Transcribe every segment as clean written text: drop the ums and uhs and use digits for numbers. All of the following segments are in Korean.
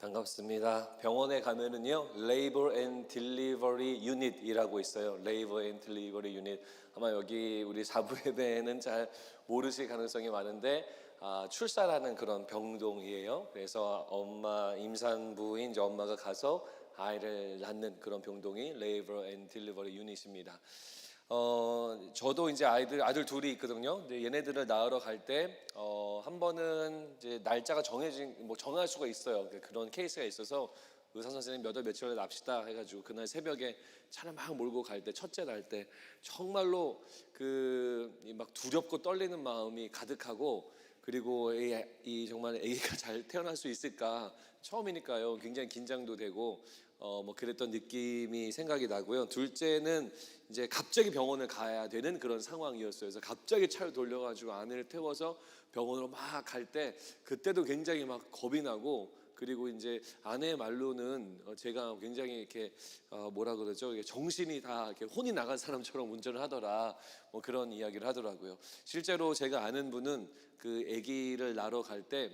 반갑습니다. 병원에 가면은요, Labor and Delivery Unit이라고 있어요. Labor and Delivery Unit. 아마 여기 우리 사부 예배에는 잘 모르실 가능성이 많은데, 출산하는 그런 병동이에요. 그래서 임산부인 이제 엄마가 가서 아이를 낳는 그런 병동이 Labor and Delivery Unit입니다. 저도 이제 아들 둘이 있거든요. 근데 얘네들을 낳으러 갈 때, 한 번은 이제 날짜가 정할 수가 있어요. 그런 케이스가 있어서 의사 선생님 몇 월 며칠에 납시다 해가지고 그날 새벽에 차를 막 몰고 갈 때, 첫째 날 때 정말로 막 두렵고 떨리는 마음이 가득하고, 그리고 정말 아기가 잘 태어날 수 있을까, 처음이니까요. 굉장히 긴장도 되고 그랬던 느낌이 생각이 나고요. 둘째는 이제 갑자기 병원을 가야 되는 그런 상황이었어요. 그래서 갑자기 차를 돌려가지고 아내를 태워서 병원으로 막 갈 때, 그때도 굉장히 막 겁이 나고, 그리고 이제 아내의 말로는 제가 굉장히 이렇게 뭐라 그러죠? 정신이 다 이렇게 혼이 나간 사람처럼 운전을 하더라. 그런 이야기를 하더라고요. 실제로 제가 아는 분은 그 아기를 낳으러 갈 때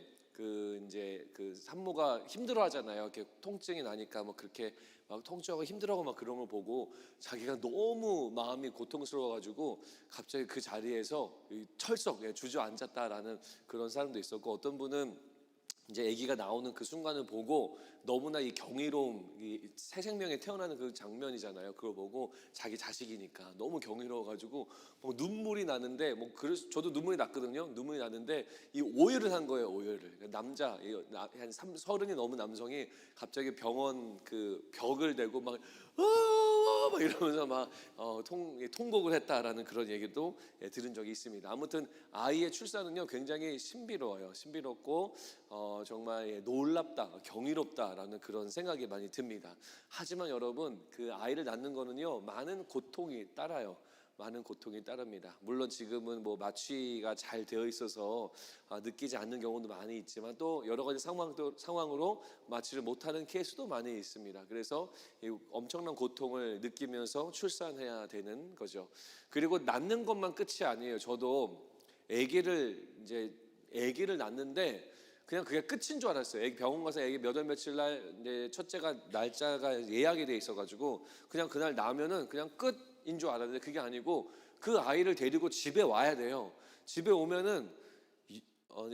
이제 산모가 힘들어 하잖아요. 이렇게 통증이 나니까 그렇게 막 통증하고 힘들어하고 막 그런 걸 보고 자기가 너무 마음이 고통스러워가지고 갑자기 그 자리에서 철썩 주저앉았다라는 그런 사람도 있었고, 어떤 분은 이제 아기가 나오는 그 순간을 보고 너무나 이 경이로움, 이 새 생명에 태어나는 그 장면이잖아요. 그걸 보고 자기 자식이니까 너무 경이로워가지고 눈물이 나는데, 그래서 저도 눈물이 났거든요. 눈물이 나는데 이 오열을 한 거예요. 오열을. 남자 한 30이 넘은 남성이 갑자기 병원 그 벽을 대고 막 이러면서 막 통곡을 했다라는 그런 얘기도 들은 적이 있습니다. 아무튼 아이의 출산은요 굉장히 신비로워요. 신비롭고 정말 놀랍다, 경이롭다라는 그런 생각이 많이 듭니다. 하지만 여러분, 그 아이를 낳는 거는요 많은 고통이 따라요. 많은 고통이 따릅니다. 물론 지금은 마취가 잘 되어 있어서 느끼지 않는 경우도 많이 있지만, 또 여러 가지 상황으로 마취를 못하는 케이스도 많이 있습니다. 그래서 엄청난 고통을 느끼면서 출산해야 되는 거죠. 그리고 낳는 것만 끝이 아니에요. 저도 아기를 낳는데 그냥 그게 끝인 줄 알았어요. 병원 가서 아기 몇 월 며칠 날 이제 첫째가 날짜가 예약이 돼 있어가지고 그냥 그날 나면은 그냥 끝인 줄 알았는데, 그게 아니고 그 아이를 데리고 집에 와야 돼요. 집에 오면은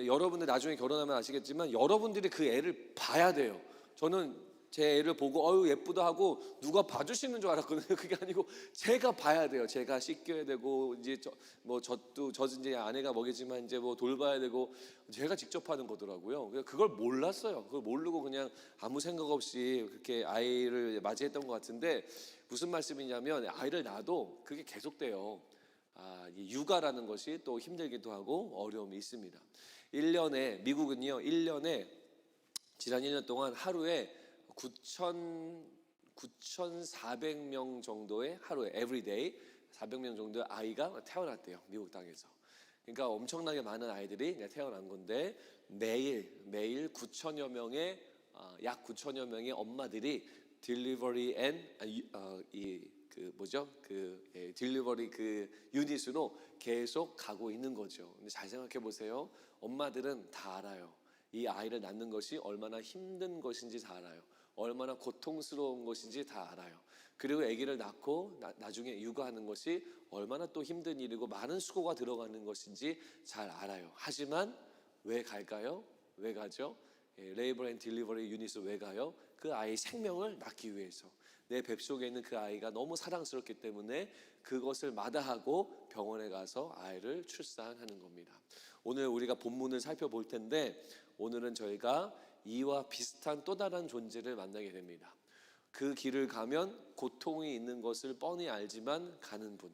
여러분들 나중에 결혼하면 아시겠지만 여러분들이 그 애를 봐야 돼요. 저는 제 애를 보고 예쁘다 하고 누가 봐주시는 줄 알았거든요. 그게 아니고 제가 봐야 돼요. 제가 씻겨야 되고, 이제 젖도 이제 아내가 먹이지만 이제 돌봐야 되고, 제가 직접 하는 거더라고요. 그걸 몰랐어요. 그걸 모르고 그냥 아무 생각 없이 그렇게 아이를 맞이했던 것 같은데, 무슨 말씀이냐면 아이를 낳아도 그게 계속돼요. 육아라는 것이 또 힘들기도 하고 어려움이 있습니다. 미국은요 1년에 지난 1년 동안 하루에 9,400명 정도의 하루에 everyday 400명 정도의 아이가 태어났대요. 미국 땅에서. 그러니까 엄청나게 많은 아이들이 태어난 건데, 매일 9천여 명의 약 9천여 명의 엄마들이 딜리버리 딜리버리 유닛으로 계속 가고 있는 거죠. 근데 잘 생각해 보세요. 엄마들은 다 알아요. 이 아이를 낳는 것이 얼마나 힘든 것인지 다 알아요. 얼마나 고통스러운 것인지 다 알아요. 그리고 아기를 낳고 나중에 육아하는 것이 얼마나 또 힘든 일이고 많은 수고가 들어가는 것인지 잘 알아요. 하지만 왜 갈까요? 왜 가죠? 레이버 앤 딜리버리 유닛을 왜 가요? 그 아이 생명을 낳기 위해서. 내 뱃속에 있는 그 아이가 너무 사랑스럽기 때문에 그것을 마다하고 병원에 가서 아이를 출산하는 겁니다. 오늘 우리가 본문을 살펴볼 텐데, 오늘은 저희가 이와 비슷한 또 다른 존재를 만나게 됩니다. 그 길을 가면 고통이 있는 것을 뻔히 알지만 가는 분.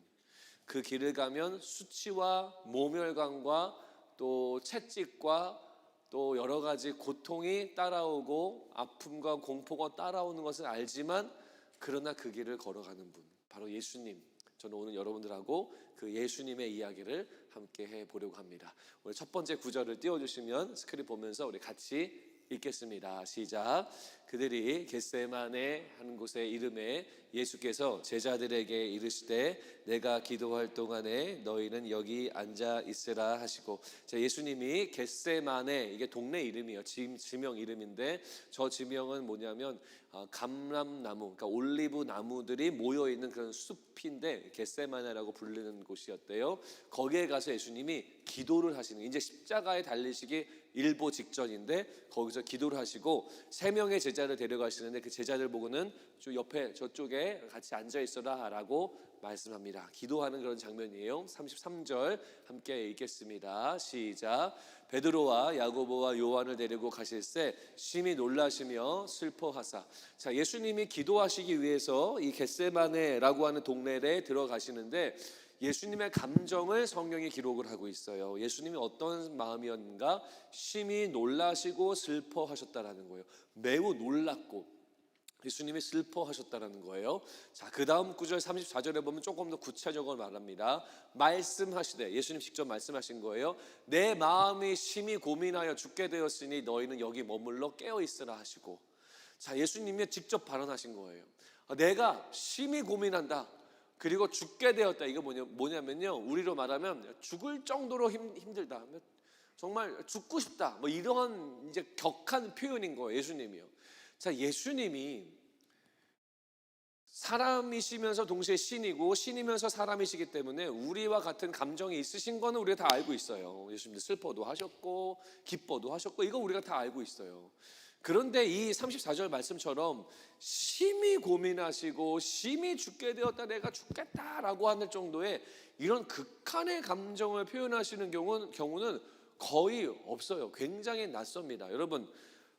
그 길을 가면 수치와 모멸감과 또 채찍과 또 여러 가지 고통이 따라오고 아픔과 공포가 따라오는 것을 알지만 그러나 그 길을 걸어가는 분, 바로 예수님. 저는 오늘 여러분들하고 그 예수님의 이야기를 함께 해보려고 합니다. 오늘 첫 번째 구절을 띄워주시면 스크린 보면서 우리 같이 읽겠습니다. 시작. 그들이 겟세마네 하는 곳의 이름에 예수께서 제자들에게 이르시되 내가 기도할 동안에 너희는 여기 앉아 있으라 하시고, 자, 예수님이 겟세마네, 이게 동네 이름이에요. 지명 이름인데 저 지명은 뭐냐면 감람나무, 그러니까 올리브 나무들이 모여 있는 그런 숲인데 겟세마네라고 부르는 곳이었대요. 거기에 가서 예수님이 기도를 하시는, 이제 십자가에 달리시기 일보 직전인데 거기서 기도를 하시고 3명의 제자를 데려가시는데 그 제자들 보고는 저 옆에 저쪽에 같이 앉아 있어라 라고 말씀합니다. 기도하는 그런 장면이에요. 33절 함께 읽겠습니다. 시작. 베드로와 야고보와 요한을 데리고 가실새 심히 놀라시며 슬퍼하사. 자, 예수님이 기도하시기 위해서 이 겟세마네라고 하는 동네에 들어가시는데 예수님의 감정을 성경이 기록을 하고 있어요. 예수님이 어떤 마음이었는가? 심히 놀라시고 슬퍼하셨다라는 거예요. 매우 놀랐고 예수님이 슬퍼하셨다라는 거예요. 자, 그 다음 구절 34절에 보면 조금 더 구체적으로 말합니다. 말씀하시되, 예수님 직접 말씀하신 거예요. 내 마음이 심히 고민하여 죽게 되었으니 너희는 여기 머물러 깨어 있으라 하시고. 자, 예수님이 직접 발언하신 거예요. 내가 심히 고민한다. 그리고 죽게 되었다. 이거 뭐냐면요, 우리로 말하면 죽을 정도로 힘들다. 정말 죽고 싶다. 뭐 이런 이제 격한 표현인 거예요, 예수님이요. 자, 예수님이 사람이시면서 동시에 신이고 신이면서 사람이시기 때문에 우리와 같은 감정이 있으신 거는 우리가 다 알고 있어요. 예수님도 슬퍼도 하셨고 기뻐도 하셨고 이거 우리가 다 알고 있어요. 그런데 이 34절 말씀처럼 심히 고민하시고 심히 죽게 되었다, 내가 죽겠다라고 하는 정도의 이런 극한의 감정을 표현하시는 경우는 거의 없어요. 굉장히 낯섭니다. 여러분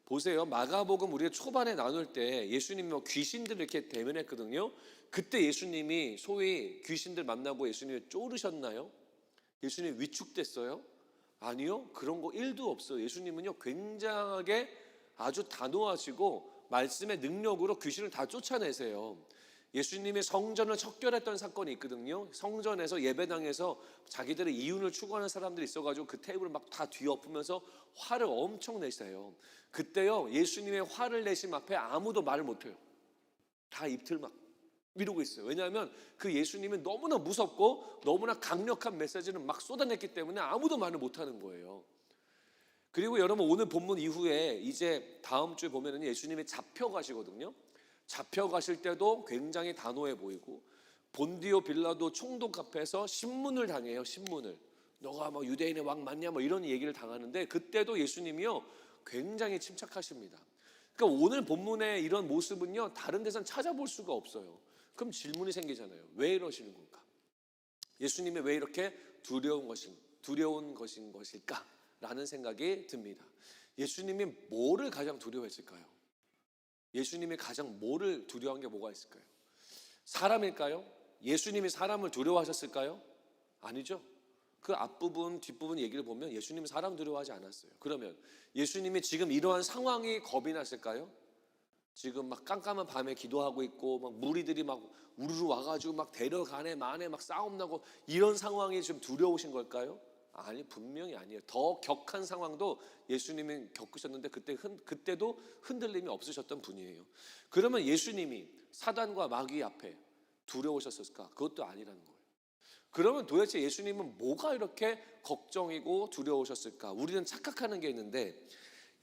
보세요. 마가복음 우리가 초반에 나눌 때 예수님이 귀신들을 이렇게 대면했거든요. 그때 예수님이 소위 귀신들 만나고 예수님이 쫄으셨나요? 예수님이 위축됐어요? 아니요. 그런 거 1도 없어요. 예수님은요 굉장하게 아주 단호하시고 말씀의 능력으로 귀신을 다 쫓아내세요. 예수님이 성전을 척결했던 사건이 있거든요. 성전에서 예배당에서 자기들의 이윤을 추구하는 사람들이 있어가지고 그 테이블을 막 다 뒤엎으면서 화를 엄청 내세요. 그때요 예수님의 화를 내심 앞에 아무도 말을 못해요. 다 입틀 막 이러고 있어요. 왜냐하면 그 예수님은 너무나 무섭고 너무나 강력한 메시지를 막 쏟아냈기 때문에 아무도 말을 못하는 거예요. 그리고 여러분 오늘 본문 이후에 이제 다음 주에 보면은 예수님이 잡혀가시거든요. 잡혀가실 때도 굉장히 단호해 보이고 본디오 빌라도 총독 앞에서 신문을 당해요. 신문을. 너가 뭐 유대인의 왕 맞냐 뭐 이런 얘기를 당하는데 그때도 예수님이요 굉장히 침착하십니다. 그러니까 오늘 본문의 이런 모습은요 다른 데선 찾아볼 수가 없어요. 그럼 질문이 생기잖아요. 왜 이러시는 건가? 예수님이 왜 이렇게 두려운 것인 것일까? 라는 생각이 듭니다. 예수님이 뭐를 가장 두려워했을까요? 예수님이 가장 뭐를 두려워한 게 뭐가 있을까요? 사람일까요? 예수님이 사람을 두려워하셨을까요? 아니죠. 그 앞부분 뒷부분 얘기를 보면 예수님이 사람 두려워하지 않았어요. 그러면 예수님이 지금 이러한 상황이 겁이 났을까요? 지금 막 깜깜한 밤에 기도하고 있고 막 무리들이 막 우르르 와가지고 막 데려가네 마네 막 싸움 나고 이런 상황이 좀 두려우신 걸까요? 아니, 분명히 아니에요. 더 격한 상황도 예수님이 겪으셨는데 그때도 흔들림이 없으셨던 분이에요. 그러면 예수님이 사단과 마귀 앞에 두려우셨을까? 그것도 아니라는 거예요. 그러면 도대체 예수님은 뭐가 이렇게 걱정이고 두려우셨을까? 우리는 착각하는 게 있는데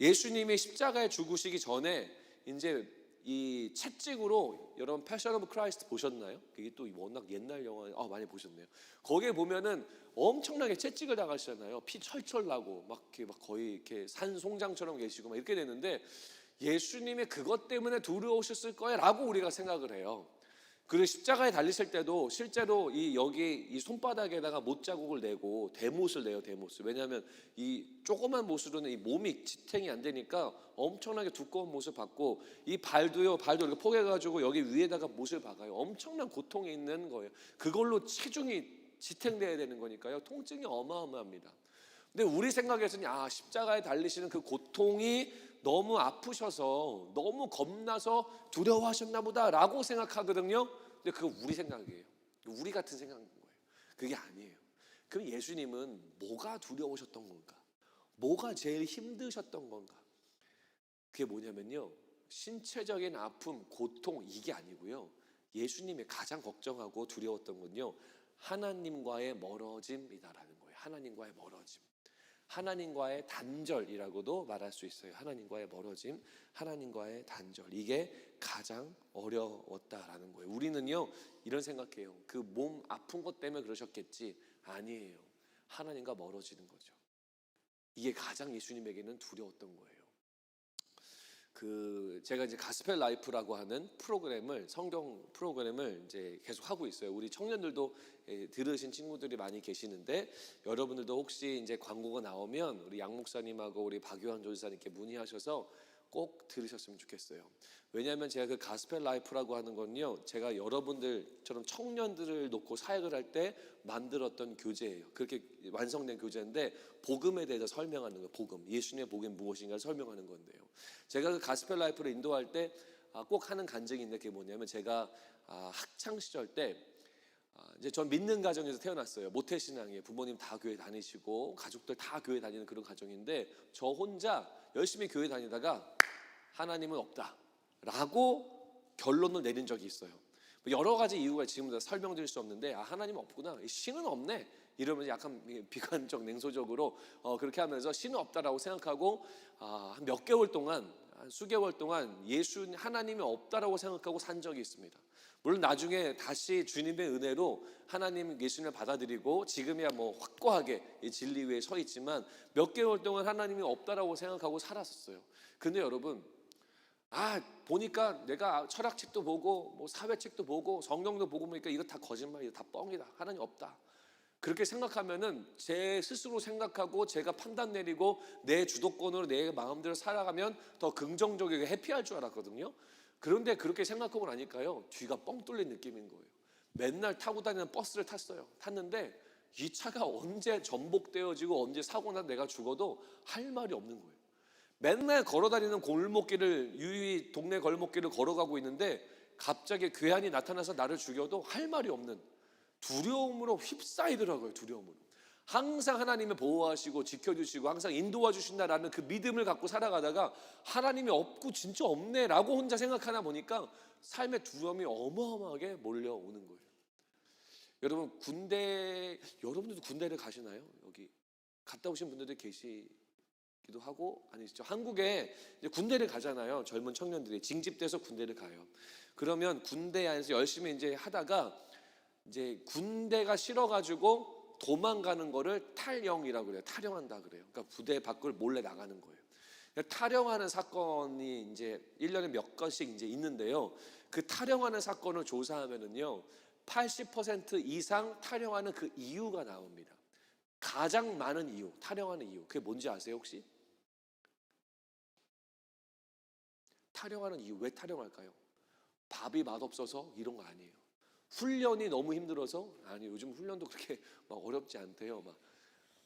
예수님이 십자가에 죽으시기 전에 이제 이 채찍으로 여러분 패션 오브 크라이스트 보셨나요? 그게 또 워낙 옛날 영화 많이 보셨네요. 거기에 보면은 엄청나게 채찍을 당하시잖아요. 피 철철 나고 막 거의 이렇게 산송장처럼 계시고 막 이렇게 되는데 예수님이 그것 때문에 두려우셨을 거야라고 우리가 생각을 해요. 그리고 십자가에 달리실 때도 실제로 여기 이 손바닥에다가 못자국을 내고 대못을 내요, 대못을. 왜냐하면 이 조그만 못으로는 이 몸이 지탱이 안 되니까 엄청나게 두꺼운 못을 받고 이 발도 이렇게 포개가지고 여기 위에다가 못을 박아요. 엄청난 고통이 있는 거예요. 그걸로 체중이 지탱돼야 되는 거니까요. 통증이 어마어마합니다. 근데 우리 생각에서는 십자가에 달리시는 그 고통이 너무 아프셔서 너무 겁나서 두려워하셨나 보다라고 생각하거든요. 근데 그거 우리 생각이에요. 우리 같은 생각인 거예요. 그게 아니에요. 그럼 예수님은 뭐가 두려우셨던 건가? 뭐가 제일 힘드셨던 건가? 그게 뭐냐면요, 신체적인 아픔, 고통 이게 아니고요. 예수님이 가장 걱정하고 두려웠던 건요. 하나님과의 멀어짐이다라는 거예요. 하나님과의 멀어짐. 하나님과의 단절이라고도 말할 수 있어요. 하나님과의 멀어짐, 하나님과의 단절. 이게 가장 어려웠다라는 거예요. 우리는요, 이런 생각해요. 그 몸 아픈 것 때문에 그러셨겠지. 아니에요. 하나님과 멀어지는 거죠. 이게 가장 예수님에게는 두려웠던 거예요. 제가 이제 가스펠 라이프라고 하는 프로그램을, 성경 프로그램을 이제 계속 하고 있어요. 우리 청년들도 들으신 친구들이 많이 계시는데, 여러분들도 혹시 이제 광고가 나오면 우리 양 목사님하고 우리 박유한 조지사님께 문의하셔서 꼭 들으셨으면 좋겠어요. 왜냐하면 제가 그 가스펠 라이프라고 하는 건요, 제가 여러분들처럼 청년들을 놓고 사역을 할 때 만들었던 교재예요. 그렇게 완성된 교재인데, 복음에 대해서 설명하는 거예요. 복음, 예수님의 복음이 무엇인가를 설명하는 건데요. 제가 그 가스펠 라이프를 인도할 때 꼭 하는 간증이 있는데, 그게 뭐냐면, 제가 학창 시절 때 이제 전 믿는 가정에서 태어났어요. 모태신앙이에요. 부모님 다 교회 다니시고 가족들 다 교회 다니는 그런 가정인데, 저 혼자 열심히 교회 다니다가 하나님은 없다라고 결론을 내린 적이 있어요. 여러 가지 이유가 지금 다 설명드릴 수 없는데, 하나님 없구나, 신은 없네 이러면 약간 비관적, 냉소적으로 그렇게 하면서 신은 없다라고 생각하고 한 몇 개월 동안, 한 수개월 동안 하나님이 없다라고 생각하고 산 적이 있습니다. 물론 나중에 다시 주님의 은혜로 하나님 예수님을 받아들이고 지금이야 뭐 확고하게 이 진리 위에 서 있지만, 몇 개월 동안 하나님이 없다라고 생각하고 살았었어요. 근데 여러분, 보니까 내가 철학책도 보고 뭐 사회책도 보고 성경도 보고 보니까 이거 다 거짓말이다, 다 뻥이다, 하나님 없다, 그렇게 생각하면은 제 스스로 생각하고 제가 판단 내리고 내 주도권으로 내 마음대로 살아가면 더 긍정적이게 해피할 줄 알았거든요. 그런데 그렇게 생각하고 나니까요, 뒤가 뻥 뚫린 느낌인 거예요. 맨날 타고 다니는 버스를 탔는데 이 차가 언제 전복되어지고 언제 사고 나서 내가 죽어도 할 말이 없는 거예요. 맨날 걸어다니는 골목길을, 유유히 동네 골목길을 걸어가고 있는데 갑자기 괴한이 나타나서 나를 죽여도 할 말이 없는 두려움으로 휩싸이더라고요. 두려움으로. 항상 하나님이 보호하시고 지켜주시고 항상 인도해 주신다라는 그 믿음을 갖고 살아가다가 하나님이 없고 진짜 없네라고 혼자 생각하나 보니까 삶의 두려움이 어마어마하게 몰려오는 거예요. 여러분, 여러분들도 군대를 가시나요? 여기 갔다 오신 분들도 계시기도 하고 아니시죠? 한국에 이제 군대를 가잖아요. 젊은 청년들이 징집돼서 군대를 가요. 그러면 군대 안에서 열심히 이제 하다가 이제 군대가 싫어가지고 도망가는 거를 탈영이라고 그래요. 탈영한다 그래요. 그러니까 부대 밖을 몰래 나가는 거예요. 탈영하는 사건이 이제 1년에 몇 건씩 이제 있는데요. 그 탈영하는 사건을 조사하면은요, 80% 이상 탈영하는 그 이유가 나옵니다. 가장 많은 이유, 탈영하는 이유. 그게 뭔지 아세요, 혹시? 탈영하는 이유, 왜 탈영할까요? 밥이 맛없어서 이런 거 아니에요. 훈련이 너무 힘들어서? 아니, 요즘 훈련도 그렇게 막 어렵지 않대요. 막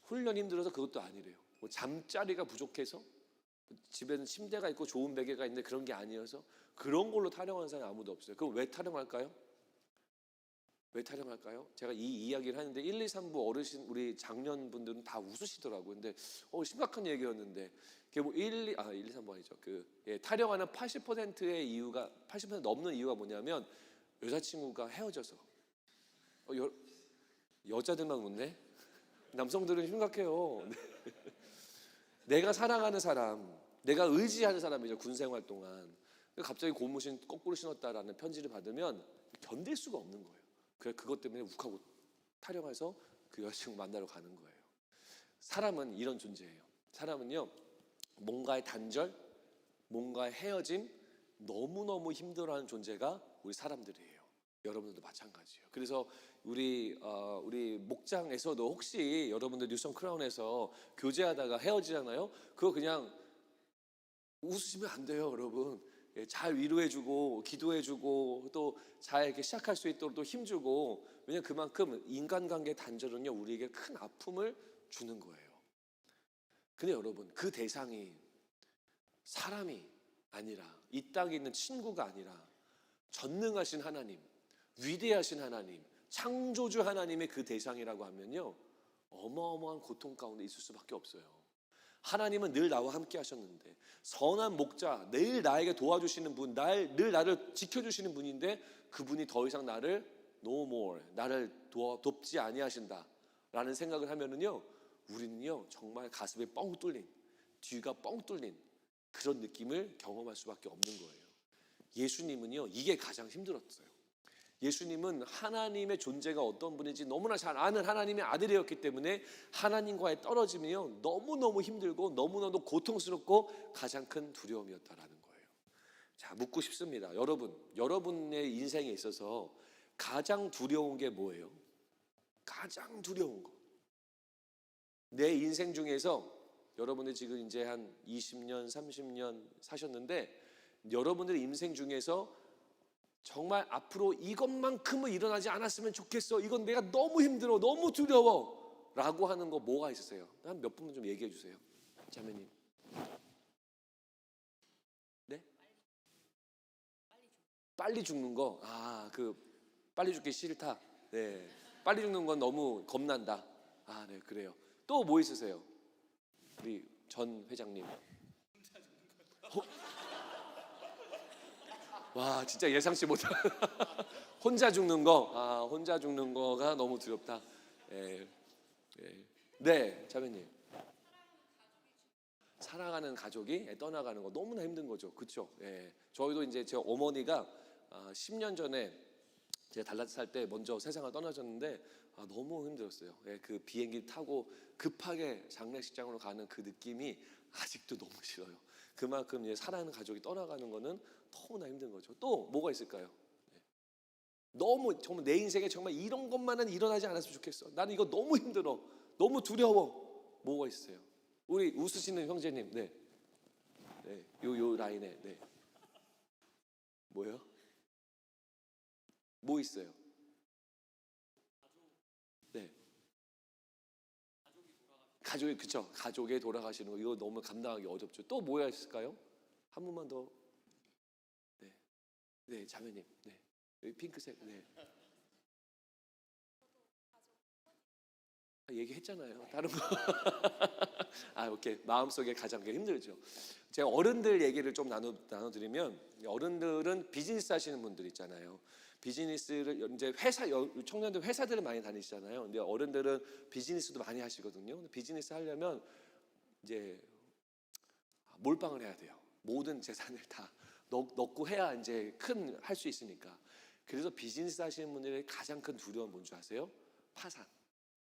훈련 힘들어서 그것도 아니래요. 뭐 잠자리가 부족해서? 집에는 침대가 있고 좋은 베개가 있는데 그런 게 아니어서? 그런 걸로 탈영하는 사람이 아무도 없어요. 그럼 왜 탈영할까요? 왜 탈영할까요? 제가 이 이야기를 하는데 1, 2, 3부 어르신, 우리 장년분들은 다 웃으시더라고요. 근데 심각한 얘기였는데 그게 뭐 1, 2, 3부 아니죠. 탈영하는 80%의 이유가, 80% 넘는 이유가 뭐냐면, 여자친구가 헤어져서. 여자들만 웃네? 남성들은 심각해요. 내가 사랑하는 사람, 내가 의지하는 사람이죠. 군생활 동안 갑자기 고무신 거꾸로 신었다라는 편지를 받으면 견딜 수가 없는 거예요. 그래서 그것 때문에 욱하고 탈영해서 그 여자친구 만나러 가는 거예요. 사람은 이런 존재예요. 사람은요, 뭔가의 단절, 뭔가의 헤어짐, 너무너무 힘들어하는 존재가 우리 사람들이에요. 여러분들도 마찬가지예요. 그래서 우리 목장에서도 혹시 여러분들 뉴성 크라운에서 교제하다가 헤어지잖아요. 그거 그냥 웃으시면 안 돼요, 여러분. 잘 위로해주고 기도해주고 또 잘 이렇게 시작할 수 있도록 또 힘주고. 왜냐하면 그만큼 인간관계 단절은요, 우리에게 큰 아픔을 주는 거예요. 근데 여러분, 그 대상이 사람이 아니라, 이 땅에 있는 친구가 아니라 전능하신 하나님, 위대하신 하나님, 창조주 하나님의 그 대상이라고 하면요, 어마어마한 고통 가운데 있을 수밖에 없어요. 하나님은 늘 나와 함께 하셨는데, 선한 목자, 늘 나에게 도와주시는 분, 늘 나를 지켜주시는 분인데 그분이 더 이상 나를 no more, 나를 돕지 아니하신다 라는 생각을 하면은요, 우리는요 정말 가슴이 뻥 뚫린, 뒤가 뻥 뚫린 그런 느낌을 경험할 수밖에 없는 거예요. 예수님은요 이게 가장 힘들었어요. 예수님은 하나님의 존재가 어떤 분인지 너무나 잘 아는 하나님의 아들이었기 때문에 하나님과의 떨어짐이요 너무너무 힘들고 너무너무 고통스럽고 가장 큰 두려움이었다라는 거예요. 자, 묻고 싶습니다. 여러분의 인생에 있어서 가장 두려운 게 뭐예요? 가장 두려운 거. 내 인생 중에서 여러분들 지금 이제 한 20년, 30년 사셨는데 여러분들의 인생 중에서 정말 앞으로 이것만큼은 일어나지 않았으면 좋겠어, 이건 내가 너무 힘들어, 너무 두려워 라고 하는 거 뭐가 있으세요? 한 몇 분만 좀 얘기해 주세요. 자매님. 네? 빨리 죽는 거. 빨리 죽기 싫다. 네. 빨리 죽는 건 너무 겁난다. 네, 그래요. 또 뭐 있으세요? 우리 전 회장님. 와, 진짜 예상치 못한. 혼자 죽는 거. 혼자 죽는 거가 너무 두렵다. 네, 자매님. 사랑하는 가족이 떠나가는 거 너무나 힘든 거죠. 그렇죠? 저희도 이제 제 어머니가 10년 전에 제가 달라스 살 때 먼저 세상을 떠나셨는데 너무 힘들었어요. 그 비행기 타고 급하게 장례식장으로 가는 그 느낌이 아직도 너무 싫어요. 그만큼 이제 사랑하는 가족이 떠나가는 거는 너무나 힘든 거죠. 또 뭐가 있을까요? 너무 정말 내 인생에 정말 이런 것만은 일어나지 않았으면 좋겠어, 나는 이거 너무 힘들어, 너무 두려워. 뭐가 있어요? 우리 웃으시는 형제님. 네. 요 라인에. 네. 뭐예요? 뭐 있어요? 네. 그쵸. 가족이 돌아가시는 거 이거 너무 감당하기 어렵죠. 또 뭐가 있을까요? 한 분만 더. 네, 자매님. 네. 여기 핑크색. 네. 얘기했잖아요. 다른 거. 오케이. 마음속에 가장 힘들죠. 제가 어른들 얘기를 좀 나눠드리면, 어른들은 비즈니스 하시는 분들 있잖아요. 비즈니스를 이제 청년들 회사들을 많이 다니시잖아요. 근데 어른들은 비즈니스도 많이 하시거든요. 근데 비즈니스 하려면 이제 몰빵을 해야 돼요. 모든 재산을 다 넣고 해야 이제 할 수 있으니까. 그래서 비즈니스 하시는 분들의 가장 큰 두려움은 뭔지 아세요? 파산,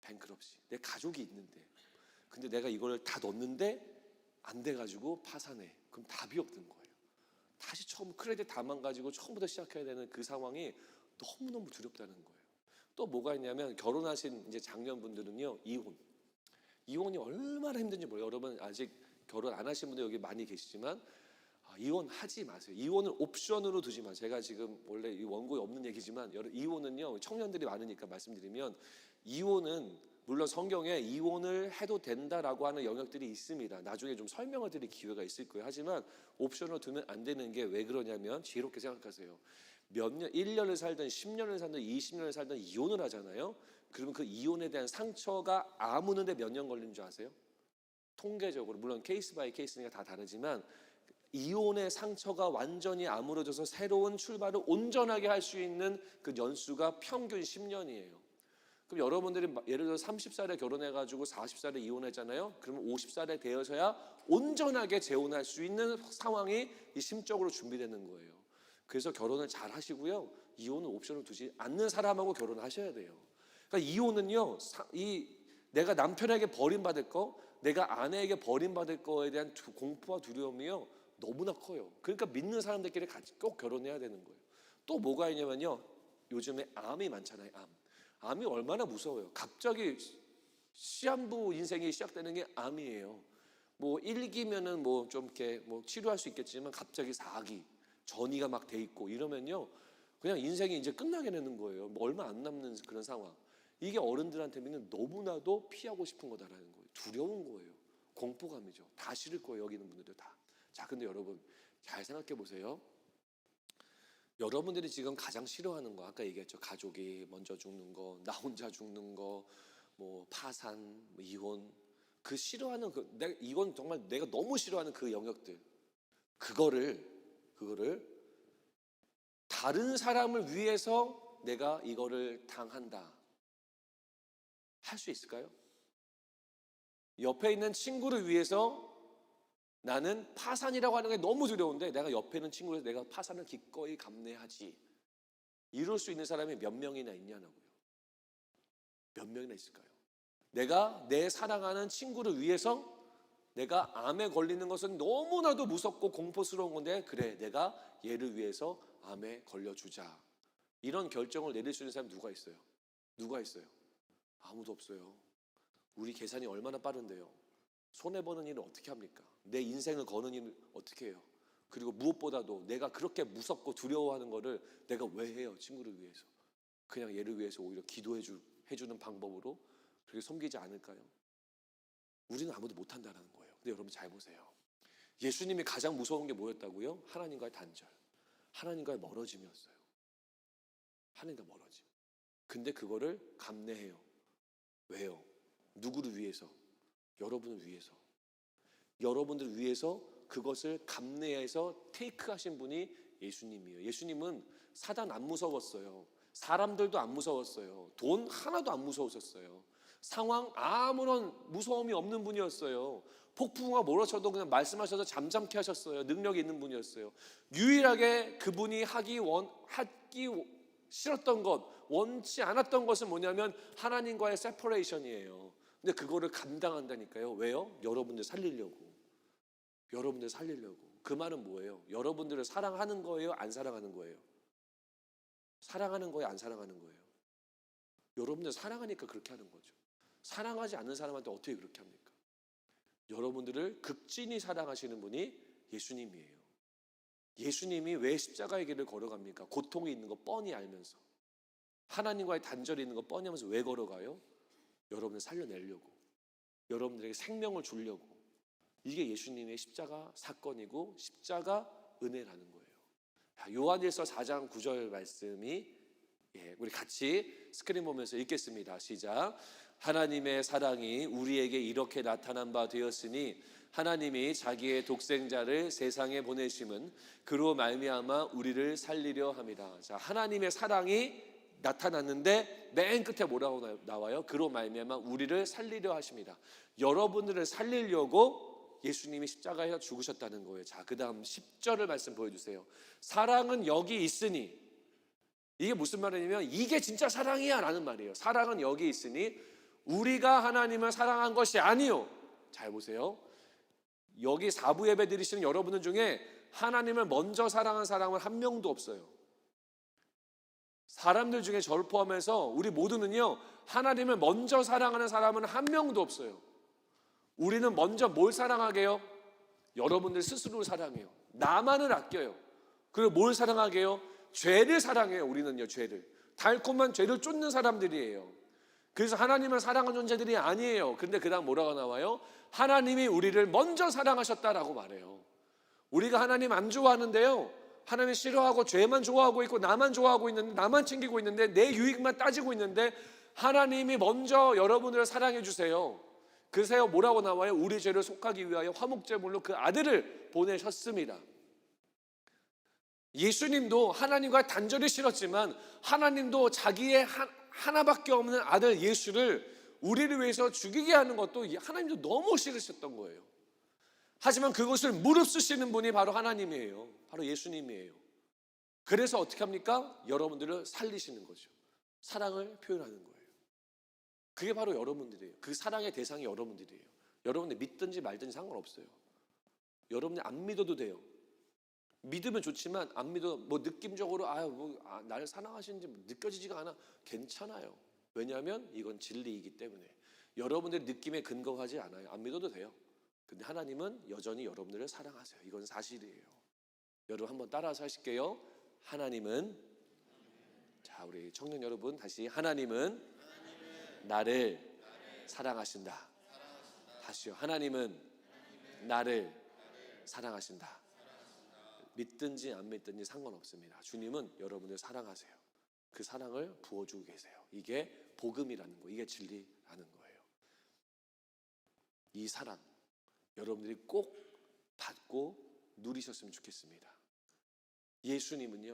뱅크럽시. 내 가족이 있는데, 근데 내가 이걸 다 넣었는데 안 돼가지고 파산해. 그럼 답이 없는 거예요. 다시 처음 크레딧 다 망가지고 처음부터 시작해야 되는 그 상황이 너무너무 두렵다는 거예요. 또 뭐가 있냐면, 결혼하신 이제 장년분들은요, 이혼이 얼마나 힘든지 몰라요. 여러분 아직 결혼 안 하신 분들 여기 많이 계시지만 이혼하지 마세요. 이혼을 옵션으로 두지 마세요. 제가 지금 원래 이 원고에 없는 얘기지만, 이혼은요, 청년들이 많으니까 말씀드리면, 이혼은 물론 성경에 이혼을 해도 된다라고 하는 영역들이 있습니다. 나중에 좀 설명을 드릴 기회가 있을 거예요. 하지만 옵션으로 두면 안 되는 게 왜 그러냐면, 지혜롭게 생각하세요. 몇 년, 1년을 살든 10년을 살든 20년을 살든 이혼을 하잖아요. 그러면 그 이혼에 대한 상처가 아무는데 몇 년 걸리는 줄 아세요? 통계적으로, 물론 케이스 바이 케이스니까 다 다르지만, 이혼의 상처가 완전히 아물어져서 새로운 출발을 온전하게 할 수 있는 그 연수가 평균 10년이에요. 그럼 여러분들이 예를 들어 30살에 결혼해가지고 40살에 이혼했잖아요. 그러면 50살에 되어서야 온전하게 재혼할 수 있는 상황이 심적으로 준비되는 거예요. 그래서 결혼을 잘 하시고요, 이혼은 옵션을 두지 않는 사람하고 결혼하셔야 돼요. 그러니까 이혼은요, 내가 남편에게 버림받을 거, 내가 아내에게 버림받을 거에 대한 공포와 두려움이요 너무나 커요. 그러니까 믿는 사람들끼리 같이 꼭 결혼해야 되는 거예요. 또 뭐가 있냐면요, 요즘에 암이 많잖아요. 암이 얼마나 무서워요. 갑자기 시한부 인생이 시작되는 게 암이에요. 뭐 1기면은 뭐 좀 이렇게 뭐 치료할 수 있겠지만, 갑자기 4기 전이가 막 돼 있고 이러면요, 그냥 인생이 이제 끝나게 되는 거예요. 뭐 얼마 안 남는 그런 상황. 이게 어른들한테는 너무나도 피하고 싶은 거다라는 거예요. 두려운 거예요. 공포감이죠. 다 싫을 거예요, 여기 있는 분들도 다. 자, 근데 여러분 잘 생각해 보세요. 여러분들이 지금 가장 싫어하는 거, 아까 얘기했죠. 가족이 먼저 죽는 거, 나 혼자 죽는 거, 뭐 파산, 뭐 이혼. 그 싫어하는 이건 정말 내가 너무 싫어하는 그 영역들, 그거를 다른 사람을 위해서 내가 이거를 당한다, 할 수 있을까요? 옆에 있는 친구를 위해서 나는 파산이라고 하는 게 너무 두려운데 내가 옆에 있는 친구를 내가 파산을 기꺼이 감내하지, 이럴 수 있는 사람이 몇 명이나 있냐고요. 몇 명이나 있을까요? 내가 내 사랑하는 친구를 위해서 내가 암에 걸리는 것은 너무나도 무섭고 공포스러운 건데, 그래, 내가 얘를 위해서 암에 걸려주자, 이런 결정을 내릴 수 있는 사람이 누가 있어요? 누가 있어요? 아무도 없어요. 우리 계산이 얼마나 빠른데요. 손해보는 일을 어떻게 합니까? 내 인생을 거는 일을 어떻게 해요? 그리고 무엇보다도 내가 그렇게 무섭고 두려워하는 거를 내가 왜 해요? 친구를 위해서. 그냥 얘를 위해서 오히려 기도해주는 방법으로 그렇게 섬기지 않을까요? 우리는 아무도 못한다는 거예요. 근데 여러분 잘 보세요. 예수님이 가장 무서운 게 뭐였다고요? 하나님과의 단절, 하나님과의 멀어짐이었어요. 하나님과 멀어짐. 근데 그거를 감내해요. 왜요? 누구를 위해서? 여러분을 위해서. 여러분들을 위해서 그것을 감내해서 테이크하신 분이 예수님이에요. 예수님은 사단 안 무서웠어요. 사람들도 안 무서웠어요. 돈 하나도 안 무서우셨어요. 상황 아무런 무서움이 없는 분이었어요. 폭풍우가 몰아쳐도 그냥 말씀하셔서 잠잠케 하셨어요. 능력이 있는 분이었어요. 유일하게 그분이 하기 싫었던 것, 원치 않았던 것은 뭐냐면 하나님과의 세퍼레이션이에요. 근데 그거를 감당한다니까요. 왜요? 여러분들 살리려고. 여러분들 살리려고. 그 말은 뭐예요? 여러분들을 사랑하는 거예요? 안 사랑하는 거예요? 사랑하는 거예요? 안 사랑하는 거예요? 여러분들 사랑하니까 그렇게 하는 거죠. 사랑하지 않는 사람한테 어떻게 그렇게 합니까? 여러분들을 극진히 사랑하시는 분이 예수님이에요. 예수님이 왜 십자가의 길을 걸어갑니까? 고통이 있는 거 뻔히 알면서, 하나님과의 단절이 있는 거 뻔히 하면서 왜 걸어가요? 여러분을 살려내려고, 여러분들에게 생명을 주려고. 이게 예수님의 십자가 사건이고 십자가 은혜라는 거예요. 요한일서 4장 9절 말씀이, 우리 같이 스크린 보면서 읽겠습니다. 시작. 하나님의 사랑이 우리에게 이렇게 나타난 바 되었으니 하나님이 자기의 독생자를 세상에 보내심은 그로 말미암아 우리를 살리려 함이라. 자, 하나님의 사랑이 나타났는데 맨 끝에 뭐라고 나와요? 그로 말미암아 우리를 살리려 하십니다. 여러분들을 살리려고 예수님이 십자가에서 죽으셨다는 거예요. 자, 그 다음 10절을 말씀 보여주세요. 사랑은 여기 있으니, 이게 무슨 말이냐면 이게 진짜 사랑이야 라는 말이에요. 사랑은 여기 있으니 우리가 하나님을 사랑한 것이 아니요. 잘 보세요. 여기 4부 예배 드리시는 여러분들 중에 하나님을 먼저 사랑한 사람은 한 명도 없어요. 사람들 중에 저를 포함해서 우리 모두는요, 하나님을 먼저 사랑하는 사람은 한 명도 없어요. 우리는 먼저 뭘 사랑하게요? 여러분들 스스로를 사랑해요. 나만을 아껴요. 그리고 뭘 사랑하게요? 죄를 사랑해요. 우리는요, 죄를. 달콤한 죄를 쫓는 사람들이에요. 그래서 하나님을 사랑하는 존재들이 아니에요. 근데 그 다음 뭐라고 나와요? 하나님이 우리를 먼저 사랑하셨다라고 말해요. 우리가 하나님 안 좋아하는데요, 하나님 싫어하고 죄만 좋아하고 있고 나만 좋아하고 있는데, 나만 챙기고 있는데, 내 유익만 따지고 있는데 하나님이 먼저 여러분들을 사랑해 주세요. 그래서 뭐라고 나와요? 우리 죄를 속하기 위하여 화목제물로 그 아들을 보내셨습니다. 예수님도 하나님과 단절이 싫었지만 하나님도 자기의 하나밖에 없는 아들 예수를 우리를 위해서 죽이게 하는 것도 하나님도 너무 싫으셨던 거예요. 하지만 그것을 무릅쓰시는 분이 바로 하나님이에요. 바로 예수님이에요. 그래서 어떻게 합니까? 여러분들을 살리시는 거죠. 사랑을 표현하는 거예요. 그게 바로 여러분들이에요. 그 사랑의 대상이 여러분들이에요. 여러분들 믿든지 말든지 상관없어요. 여러분들 안 믿어도 돼요. 믿으면 좋지만 안 믿어도 뭐 느낌적으로 나를 사랑하시는지 느껴지지가 않아. 괜찮아요. 왜냐하면 이건 진리이기 때문에. 여러분들의 느낌에 근거하지 않아요. 안 믿어도 돼요. 근데 하나님은 여전히 여러분들을 사랑하세요. 이건 사실이에요. 여러분 한번 따라서 하실게요. 하나님은, 자, 우리 청년 여러분 다시, 하나님은 나를 사랑하신다. 다시요. 하나님은 나를 사랑하신다. 믿든지 안 믿든지 상관없습니다. 주님은 여러분을 사랑하세요. 그 사랑을 부어주고 계세요. 이게 복음이라는 거, 이게 진리라는 거예요. 이 사랑 여러분들이 꼭 받고 누리셨으면 좋겠습니다. 예수님은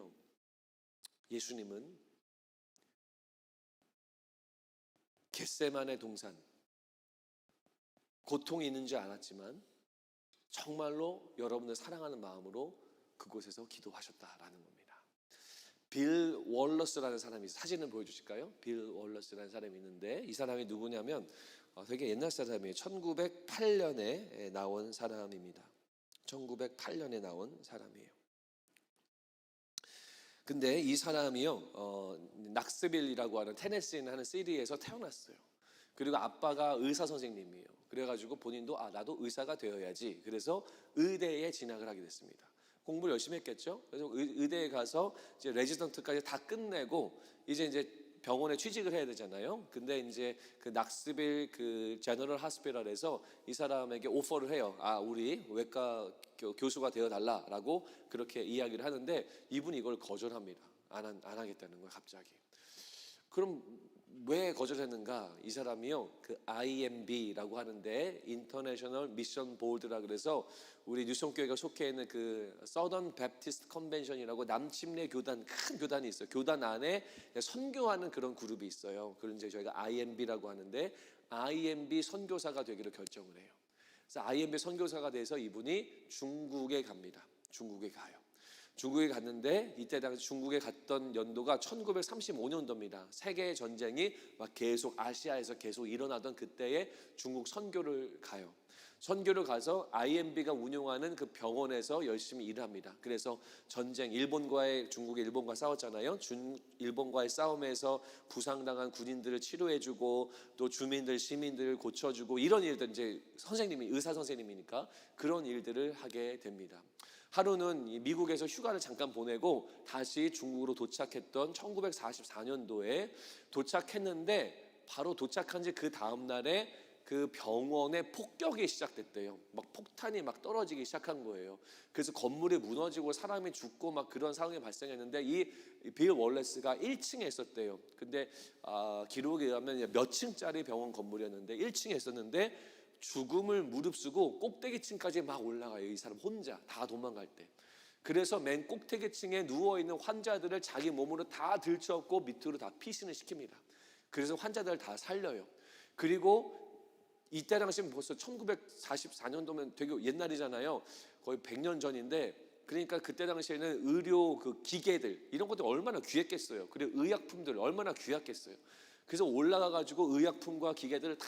겟세마네 동산, 고통이 있는 줄 알았지만 정말로 여러분을 사랑하는 마음으로 그곳에서 기도하셨다라는 겁니다. 빌 월러스라는 사람이 있어요. 사진을 보여주실까요? 빌 월러스라는 사람이 있는데 이 사람이 누구냐면 되게 옛날 사람이에요. 1908년에 나온 사람입니다. 1908년에 나온 사람이에요. 근데 이 사람이요, 낙스빌이라고 하는 테네시에 하는 시리에서 태어났어요. 그리고 아빠가 의사 선생님이에요. 그래가지고 본인도 나도 의사가 되어야지. 그래서 의대에 진학을 하게 됐습니다. 공부를 열심히 했겠죠. 그래서 의대에 가서 이제 레지던트까지 다 끝내고 이제 병원에 취직을 해야 되잖아요. 근데 이제 그 낙스빌 그 제너럴 하스피럴에서 이 사람에게 오퍼를 해요. 우리 외과 교수가 되어 달라라고 그렇게 이야기를 하는데 이분이 이걸 거절합니다. 안 하겠다는 거예요, 갑자기. 그럼 왜 거절했는가? 이 사람이요, 그 IMB라고 하는데 인터내셔널 미션 보드라 그래서 우리 뉴성교회가 속해 있는 그 서던 베프티스트 컨벤션이라고 남침례 교단, 큰 교단이 있어요. 교단 안에 선교하는 그런 그룹이 있어요. 그런 이제 저희가 IMB라고 하는데 IMB 선교사가 되기로 결정을 해요. 그래서 IMB 선교사가 돼서 이분이 중국에 갑니다. 중국에 가요. 중국에 갔는데 이때 당시 중국에 갔던 연도가 1935년도입니다. 세계 전쟁이 막 계속 아시아에서 계속 일어나던 그때에 중국 선교를 가요. 선교를 가서 IMB가 운영하는 그 병원에서 열심히 일을 합니다. 그래서 전쟁, 중국이 일본과 싸웠잖아요. 일본과의 싸움에서 부상당한 군인들을 치료해주고 또 주민들, 시민들을 고쳐주고 이런 일들, 이제 선생님이 의사 선생님이니까 그런 일들을 하게 됩니다. 하루는 미국에서 휴가를 잠깐 보내고 다시 중국으로 도착했던 1944년도에 도착했는데 바로 도착한 지 그 다음 날에 그 병원에 폭격이 시작됐대요. 막 폭탄이 막 떨어지기 시작한 거예요. 그래서 건물이 무너지고 사람이 죽고 막 그런 상황이 발생했는데 이 빌 월레스가 1층에 있었대요. 근데 기록에 의하면 몇 층짜리 병원 건물이었는데 1층에 있었는데 죽음을 무릅쓰고 꼭대기층까지 막 올라가요. 이 사람 혼자 다 도망갈 때. 그래서 맨 꼭대기층에 누워있는 환자들을 자기 몸으로 다 들쳐업고 밑으로 다 피신을 시킵니다. 그래서 환자들을 다 살려요. 그리고 이때 당시는 벌써 1944년도면 되게 옛날이잖아요. 거의 100년 전인데 그러니까 그때 당시에는 의료 그 기계들 이런 것들 얼마나 귀했겠어요. 그리고 의약품들 얼마나 귀했겠어요. 그래서 올라가가지고 의약품과 기계들을 다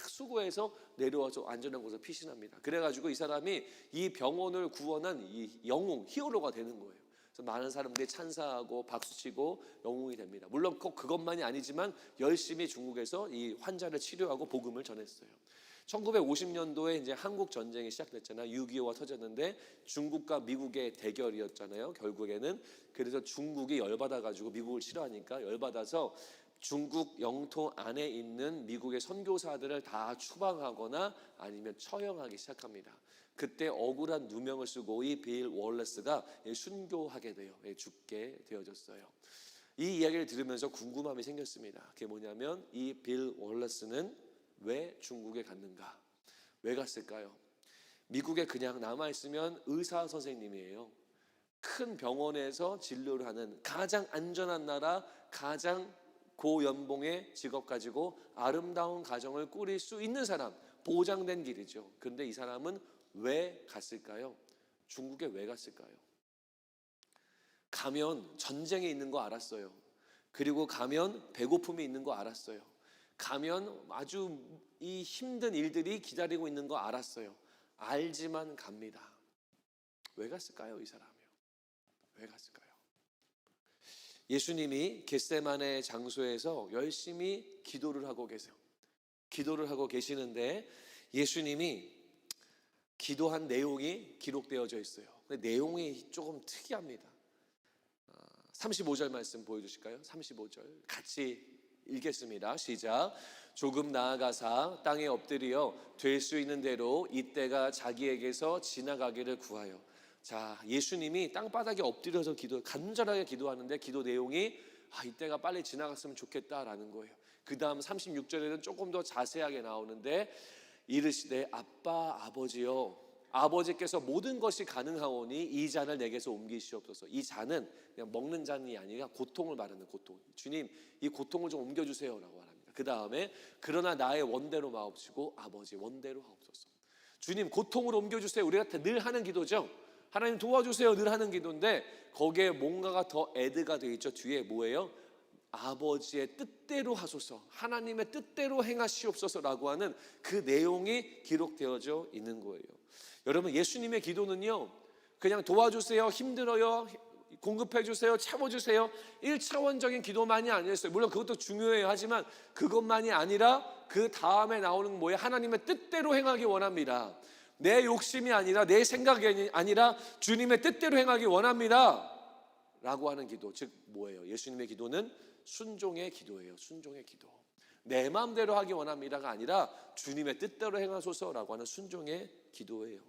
수거해서 내려와서 안전한 곳에 피신합니다. 그래가지고 이 사람이 이 병원을 구원한 이 영웅, 히어로가 되는 거예요. 그래서 많은 사람들이 찬사하고 박수치고 영웅이 됩니다. 물론 꼭 그것만이 아니지만 열심히 중국에서 이 환자를 치료하고 복음을 전했어요. 1950년도에 이제 한국 전쟁이 시작됐잖아요. 6.25가 터졌는데 중국과 미국의 대결이었잖아요. 결국에는 그래서 중국이 열받아가지고 미국을 싫어하니까 열받아서 중국 영토 안에 있는 미국의 선교사들을 다 추방하거나 아니면 처형하기 시작합니다. 그때 억울한 누명을 쓰고 이 빌 월레스가 순교하게 돼요. 죽게 되어졌어요. 이 이야기를 들으면서 궁금함이 생겼습니다. 그게 뭐냐면 이 빌 월레스는 왜 중국에 갔는가? 왜 갔을까요? 미국에 그냥 남아있으면 의사 선생님이에요. 큰 병원에서 진료를 하는 가장 안전한 나라, 가장 고연봉의 직업 가지고 아름다운 가정을 꾸릴 수 있는 사람, 보장된 길이죠. 그런데 이 사람은 왜 갔을까요? 중국에 왜 갔을까요? 가면 전쟁이 있는 거 알았어요. 그리고 가면 배고픔이 있는 거 알았어요. 가면 아주 이 힘든 일들이 기다리고 있는 거 알았어요. 알지만 갑니다. 왜 갔을까요, 이 사람이요? 왜 갔을까요? 예수님이 겟세마네 장소에서 열심히 기도를 하고 계세요. 기도를 하고 계시는데 예수님이 기도한 내용이 기록되어져 있어요. 근데 내용이 조금 특이합니다. 35절 말씀 보여주실까요? 35절 같이 읽겠습니다. 시작. 조금 나아가사 땅에 엎드려 될 수 있는 대로 이때가 자기에게서 지나가기를 구하여. 자, 예수님이 땅바닥에 엎드려서 간절하게 기도하는데 기도 내용이 이때가 빨리 지나갔으면 좋겠다라는 거예요. 그 다음 36절에는 조금 더 자세하게 나오는데 이르시되 아빠 아버지여 아버지께서 모든 것이 가능하오니 이 잔을 내게서 옮기시옵소서. 이 잔은 그냥 먹는 잔이 아니라 고통을 말하는 고통. 주님 이 고통을 좀 옮겨주세요라고 말합니다. 그 다음에 그러나 나의 원대로 마옵시고 아버지 원대로 하옵소서. 주님 고통을 옮겨주세요. 우리가 늘 하는 기도죠. 하나님 도와주세요 늘 하는 기도인데 거기에 뭔가가 더 애드가 되어 있죠. 뒤에 뭐예요? 아버지의 뜻대로 하소서, 하나님의 뜻대로 행하시옵소서라고 하는 그 내용이 기록되어져 있는 거예요. 여러분 예수님의 기도는요 그냥 도와주세요, 힘들어요, 공급해 주세요, 채워주세요 1차원적인 기도만이 아니었어요. 물론 그것도 중요해요. 하지만 그것만이 아니라 그 다음에 나오는 뭐예요? 하나님의 뜻대로 행하기 원합니다. 내 욕심이 아니라 내 생각이 아니라 주님의 뜻대로 행하기 원합니다 라고 하는 기도. 즉 뭐예요? 예수님의 기도는 순종의 기도예요. 순종의 기도. 내 마음대로 하기 원합니다가 아니라 주님의 뜻대로 행하소서라고 하는 순종의 기도예요.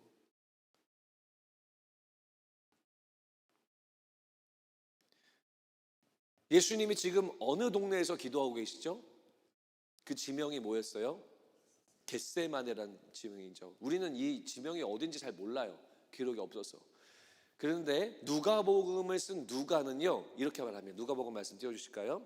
예수님이 지금 어느 동네에서 기도하고 계시죠? 그 지명이 뭐였어요? 겟세마네라는 지명이죠. 우리는 이 지명이 어딘지 잘 몰라요. 기록이 없어서. 그런데 누가복음을 쓴 누가는요 이렇게 말합니다. 누가복음 말씀 띄워주실까요?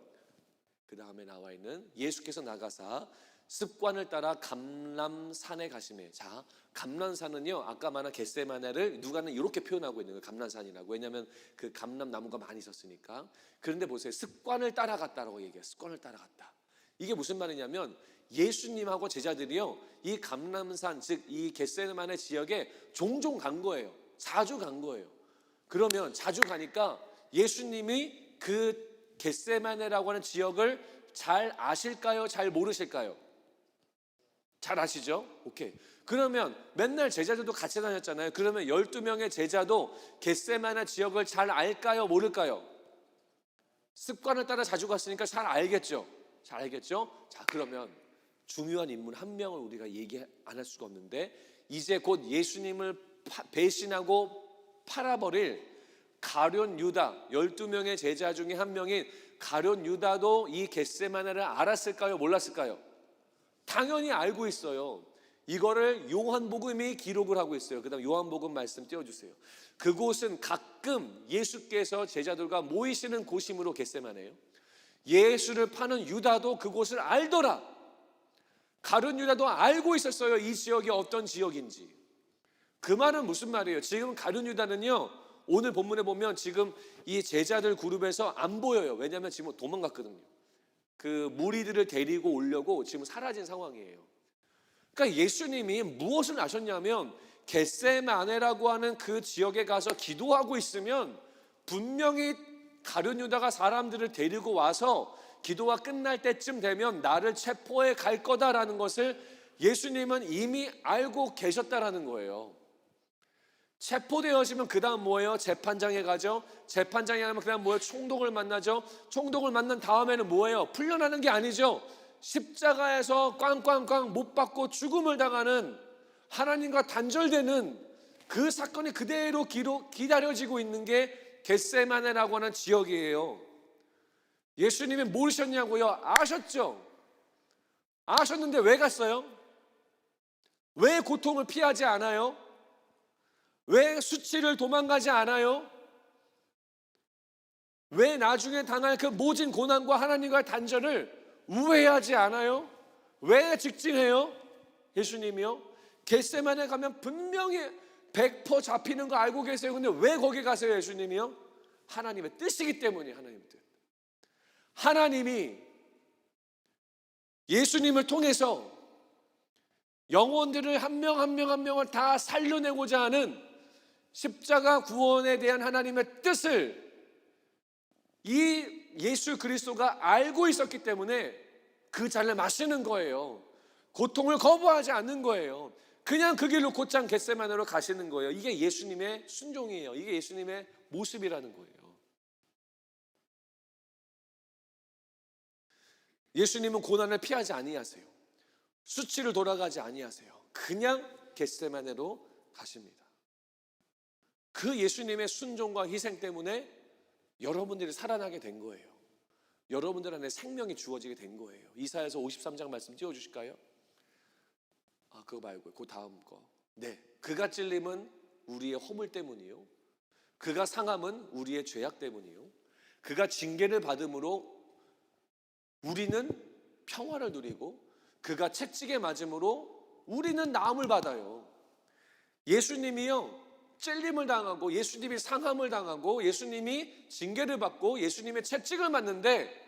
그 다음에 나와 있는 예수께서 나가사 습관을 따라 감람산에 가시매. 자, 감람산은요 아까 말한 겟세마네를 누가는 이렇게 표현하고 있는 거예요. 감람산이라고. 왜냐하면 그 감람나무가 많이 있었으니까. 그런데 보세요, 습관을 따라갔다라고 얘기해요. 습관을 따라갔다. 이게 무슨 말이냐면 예수님하고 제자들이요 이 감람산 즉 이 겟세마네 지역에 종종 간 거예요. 자주 간 거예요. 그러면 자주 가니까 예수님이 그 겟세마네라고 하는 지역을 잘 아실까요? 잘 모르실까요? 잘 아시죠? 오케이. 그러면 맨날 제자들도 같이 다녔잖아요. 그러면 12명의 제자도 겟세마네 지역을 잘 알까요? 모를까요? 습관을 따라 자주 갔으니까 잘 알겠죠? 잘 알겠죠? 자, 그러면 중요한 인물 한 명을 우리가 얘기 안 할 수가 없는데 이제 곧 예수님을 배신하고 팔아버릴 가룟 유다 12명의 제자 중에 한 명인 가룟 유다도 이 겟세마네를 알았을까요? 몰랐을까요? 당연히 알고 있어요. 이거를 요한복음이 기록을 하고 있어요. 그 다음 요한복음 말씀 띄워주세요. 그곳은 가끔 예수께서 제자들과 모이시는 곳이므로 겟세마네예요. 예수를 파는 유다도 그곳을 알더라. 가룟 유다도 알고 있었어요. 이 지역이 어떤 지역인지. 그 말은 무슨 말이에요? 지금 가룟 유다는요 오늘 본문에 보면 지금 이 제자들 그룹에서 안 보여요. 왜냐하면 지금 도망갔거든요. 그 무리들을 데리고 오려고 지금 사라진 상황이에요. 그러니까 예수님이 무엇을 아셨냐면 겟세마네라고 하는 그 지역에 가서 기도하고 있으면 분명히 가룟 유다가 사람들을 데리고 와서 기도가 끝날 때쯤 되면 나를 체포해 갈 거다라는 것을 예수님은 이미 알고 계셨다라는 거예요. 체포되어지면 그 다음 뭐예요? 재판장에 가죠. 재판장에 가면 그 다음 뭐예요? 총독을 만나죠. 총독을 만난 다음에는 뭐예요? 풀려나는 게 아니죠. 십자가에서 꽝꽝꽝 못 박고 죽음을 당하는, 하나님과 단절되는 그 사건이 그대로 기다려지고 있는 게 겟세마네라고 하는 지역이에요. 예수님이 모르셨냐고요? 아셨죠? 아셨는데 왜 갔어요? 왜 고통을 피하지 않아요? 왜 수치를 도망가지 않아요? 왜 나중에 당할 그 모진 고난과 하나님과의 단절을 우회하지 않아요? 왜 직진해요? 예수님이요? 겟세마네 가면 분명히 100% 잡히는 거 알고 계세요. 근데 왜 거기 가세요? 예수님이요? 하나님의 뜻이기 때문이에요. 하나님의 뜻. 하나님이 예수님을 통해서 영혼들을 한 명 한 명 한 명을 다 살려내고자 하는 십자가 구원에 대한 하나님의 뜻을 이 예수 그리스도가 알고 있었기 때문에 그 잔을 마시는 거예요. 고통을 거부하지 않는 거예요. 그냥 그 길로 곧장 겟세마네로 가시는 거예요. 이게 예수님의 순종이에요. 이게 예수님의 모습이라는 거예요. 예수님은 고난을 피하지 아니하세요. 수치를 돌아가지 아니하세요. 그냥 겟세마네로 가십니다. 그 예수님의 순종과 희생 때문에 여러분들이 살아나게 된 거예요. 여러분들 안에 생명이 주어지게 된 거예요. 이사야서 53장 말씀 띄워주실까요? 그거 말고요. 그 다음 거. 네. 그가 찔림은 우리의 허물 때문이요. 그가 상함은 우리의 죄악 때문이요. 그가 징계를 받음으로 우리는 평화를 누리고 그가 채찍에 맞음으로 우리는 나음을 받아요. 예수님이요. 찔림을 당하고 예수님이 상함을 당하고 예수님이 징계를 받고 예수님의 채찍을 맞는데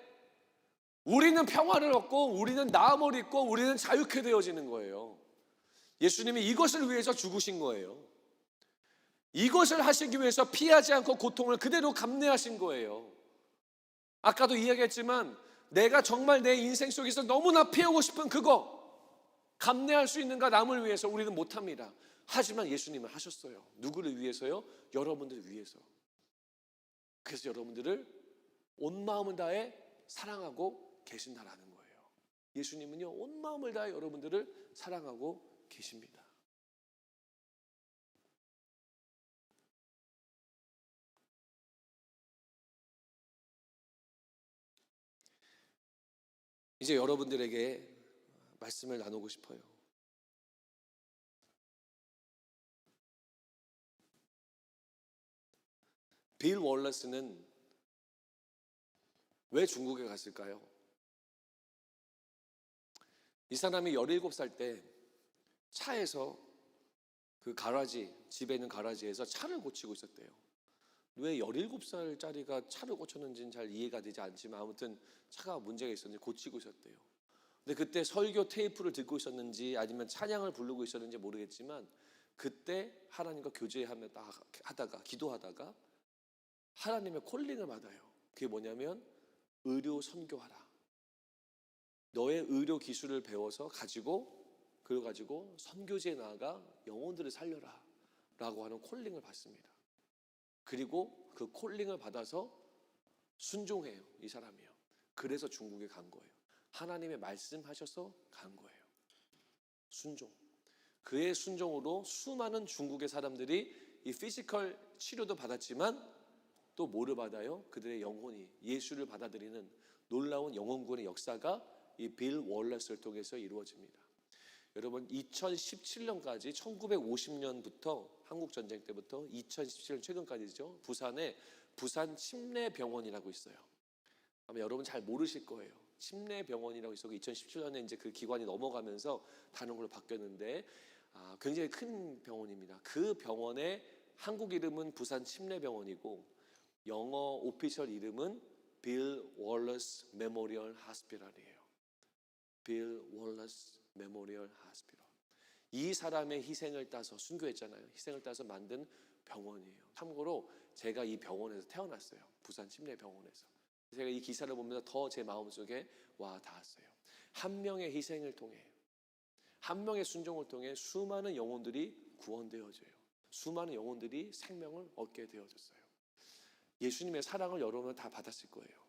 우리는 평화를 얻고 우리는 나음을 입고 우리는 자유케 되어지는 거예요. 예수님이 이것을 위해서 죽으신 거예요. 이것을 하시기 위해서 피하지 않고 고통을 그대로 감내하신 거예요. 아까도 이야기했지만 내가 정말 내 인생 속에서 너무나 피하고 싶은 그거 감내할 수 있는가 남을 위해서 우리는 못합니다. 하지만 예수님은 하셨어요. 누구를 위해서요? 여러분들을 위해서. 그래서 여러분들을 온 마음을 다해 사랑하고 계신다라는 거예요. 예수님은요 온 마음을 다해 여러분들을 사랑하고 계십니다. 이제 여러분들에게 말씀을 나누고 싶어요. 빌 월러스는 왜 중국에 갔을까요? 이 사람이 17살 때 차에서 그 가라지, 집에 있는 가라지에서 차를 고치고 있었대요. 왜 17살짜리가 차를 고쳤는지는 잘 이해가 되지 않지만 아무튼 차가 문제가 있었는지 고치고 있었대요. 근데 그때 설교 테이프를 듣고 있었는지 아니면 찬양을 부르고 있었는지 모르겠지만 그때 하나님과 교제하다가 기도하다가 하나님의 콜링을 받아요. 그게 뭐냐면 의료 선교하라. 너의 의료 기술을 배워서 그걸 가지고 선교지에 나아가 영혼들을 살려라 라고 하는 콜링을 받습니다. 그리고 그 콜링을 받아서 순종해요. 이 사람이요. 그래서 중국에 간 거예요. 하나님의 말씀하셔서 간 거예요. 순종. 그의 순종으로 수많은 중국의 사람들이 이 피지컬 치료도 받았지만 또 뭐를 받아요? 그들의 영혼이 예수를 받아들이는 놀라운 영혼구원의 역사가 이 빌 월러스를 통해서 이루어집니다. 여러분 2017년까지 1950년부터 한국전쟁 때부터 2017년 최근까지죠. 부산에 부산 침례병원이라고 있어요. 아마 여러분 잘 모르실 거예요. 침례병원이라고 있어서 2017년에 이제 그 기관이 넘어가면서 다른 걸로 바뀌었는데 굉장히 큰 병원입니다. 그 병원의 한국 이름은 부산 침례병원이고 영어 오피셜 이름은 빌 월러스 메모리얼 하스피탈이에요. 빌 월러스 메모리얼 하스피탈. 이 사람의 희생을 따서 순교했잖아요. 희생을 따서 만든 병원이에요. 참고로 제가 이 병원에서 태어났어요. 부산 침례병원에서. 제가 이 기사를 보면서 더 제 마음속에 와 닿았어요. 한 명의 희생을 통해 한 명의 순종을 통해 수많은 영혼들이 구원되어져요. 수많은 영혼들이 생명을 얻게 되어졌어요. 예수님의 사랑을 여러분은 다 받았을 거예요.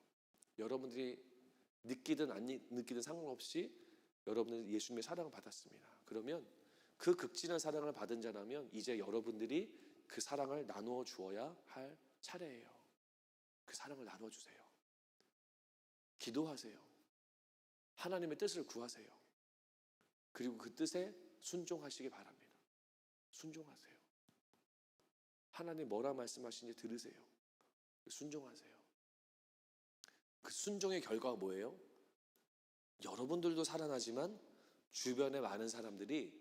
여러분들이 느끼든 안 느끼든 상관없이 여러분은 예수님의 사랑을 받았습니다. 그러면 그 극진한 사랑을 받은 자라면 이제 여러분들이 그 사랑을 나누어 주어야 할 차례예요. 그 사랑을 나누어 주세요. 기도하세요. 하나님의 뜻을 구하세요. 그리고 그 뜻에 순종하시기 바랍니다. 순종하세요. 하나님 뭐라 말씀하시는지 들으세요. 순종하세요. 그 순종의 결과가 뭐예요? 여러분들도 살아나지만 주변의 많은 사람들이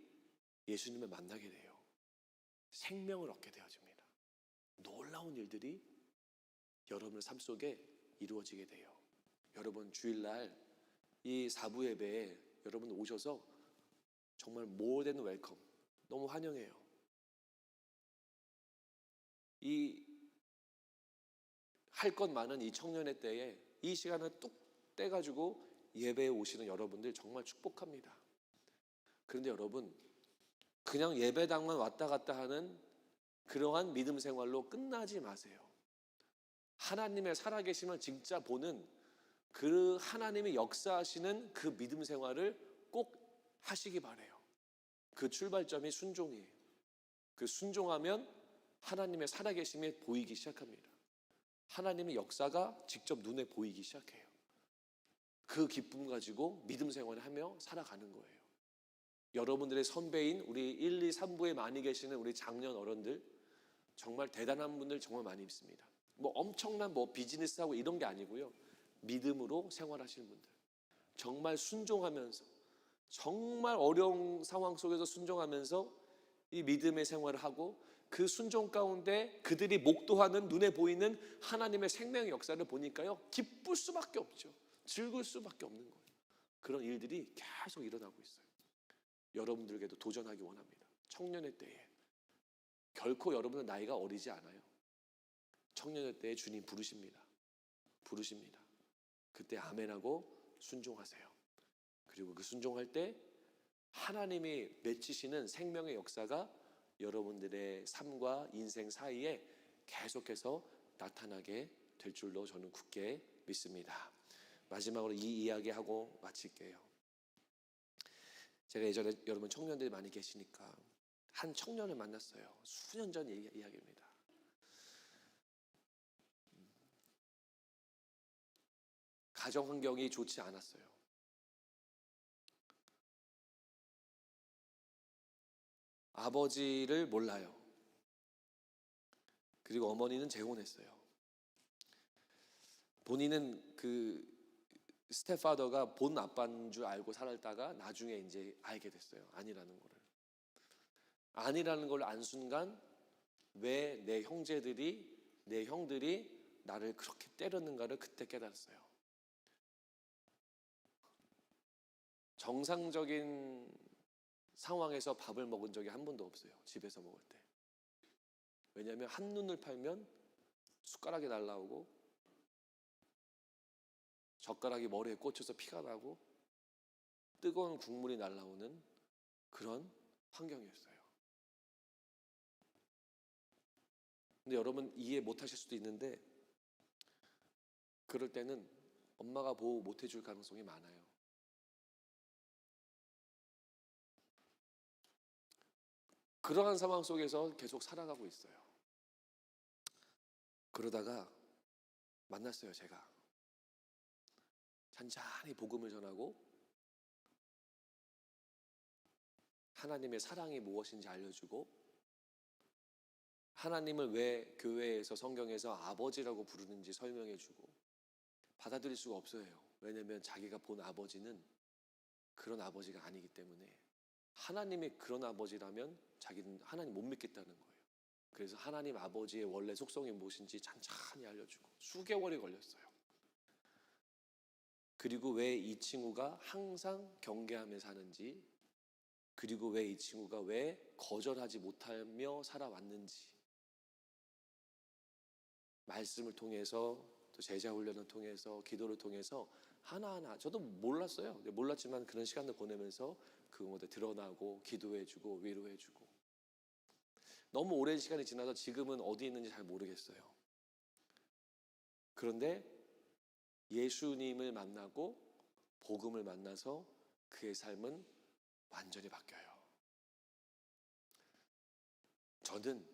예수님을 만나게 돼요. 생명을 얻게 되어집니다. 놀라운 일들이 여러분의 삶 속에 이루어지게 돼요. 여러분 주일날 이 사부 예배에 여러분 오셔서 정말 more than welcome. 너무 환영해요. 이 할 것 많은 이 청년의 때에 이 시간을 뚝 떼가지고 예배에 오시는 여러분들 정말 축복합니다. 그런데 여러분 그냥 예배당만 왔다 갔다 하는 그러한 믿음 생활로 끝나지 마세요. 하나님의 살아계심을 진짜 보는 그 하나님의 역사하시는 그 믿음 생활을 꼭 하시기 바라요. 그 출발점이 순종이에요. 그 순종하면 하나님의 살아계심이 보이기 시작합니다. 하나님의 역사가 직접 눈에 보이기 시작해요. 그 기쁨 가지고 믿음 생활을 하며 살아가는 거예요. 여러분들의 선배인 우리 1, 2, 3부에 많이 계시는 우리 장년 어른들, 정말 대단한 분들 정말 많이 있습니다. 뭐 엄청난 비즈니스하고 이런 게 아니고요. 믿음으로 생활하시는 분들, 정말 순종하면서, 정말 어려운 상황 속에서 순종하면서 이 믿음의 생활을 하고, 그 순종 가운데 그들이 목도하는 눈에 보이는 하나님의 생명의 역사를 보니까요, 기쁠 수밖에 없죠. 즐거울 수밖에 없는 거예요. 그런 일들이 계속 일어나고 있어요. 여러분들에게도 도전하기 원합니다. 청년의 때에 결코 여러분은 나이가 어리지 않아요. 청년의 때에 주님 부르십니다. 그때 아멘하고 순종하세요. 그리고 그 순종할 때 하나님이 맺히시는 생명의 역사가 여러분들의 삶과 인생 사이에 계속해서 나타나게 될 줄로 저는 굳게 믿습니다. 마지막으로 이 이야기하고 마칠게요. 제가 예전에, 여러분 청년들이 많이 계시니까 한 청년을 만났어요. 수년 전 이야기입니다. 가정 환경이 좋지 않았어요. 아버지를 몰라요. 그리고 어머니는 재혼했어요. 본인은 그 스텝파더가 본 아빠인 줄 알고 살다가 나중에 이제 알게 됐어요. 아니라는 거를. 아니라는 걸 안 순간 왜 내 형들이 나를 그렇게 때렸는가를 그때 깨달았어요. 정상적인 상황에서 밥을 먹은 적이 한 번도 없어요. 집에서 먹을 때. 왜냐하면 한눈을 팔면 숟가락이 날라오고 젓가락이 머리에 꽂혀서 피가 나고 뜨거운 국물이 날라오는 그런 환경이었어요. 근데 여러분 이해 못하실 수도 있는데, 그럴 때는 엄마가 보호 못해줄 가능성이 많아요. 그러한 상황 속에서 계속 살아가고 있어요. 그러다가 만났어요. 제가 잔잔히 복음을 전하고 하나님의 사랑이 무엇인지 알려주고, 하나님을 왜 교회에서 성경에서 아버지라고 부르는지 설명해주고, 받아들일 수가 없어요. 왜냐하면 자기가 본 아버지는 그런 아버지가 아니기 때문에, 하나님이 그런 아버지라면 자기는 하나님 못 믿겠다는 거예요. 그래서 하나님 아버지의 원래 속성이 무엇인지 찬찬히 알려주고 수개월이 걸렸어요. 그리고 왜 이 친구가 항상 경계하며 사는지, 그리고 왜 이 친구가 왜 거절하지 못하며 살아왔는지, 말씀을 통해서, 또 제자 훈련을 통해서, 기도를 통해서 하나하나, 저도 몰랐어요. 몰랐지만 그런 시간을 보내면서 그것에 드러나고 기도해주고 위로해주고, 너무 오랜 시간이 지나서 지금은 어디 있는지 잘 모르겠어요. 그런데 예수님을 만나고 복음을 만나서 그의 삶은 완전히 바뀌어요. 저는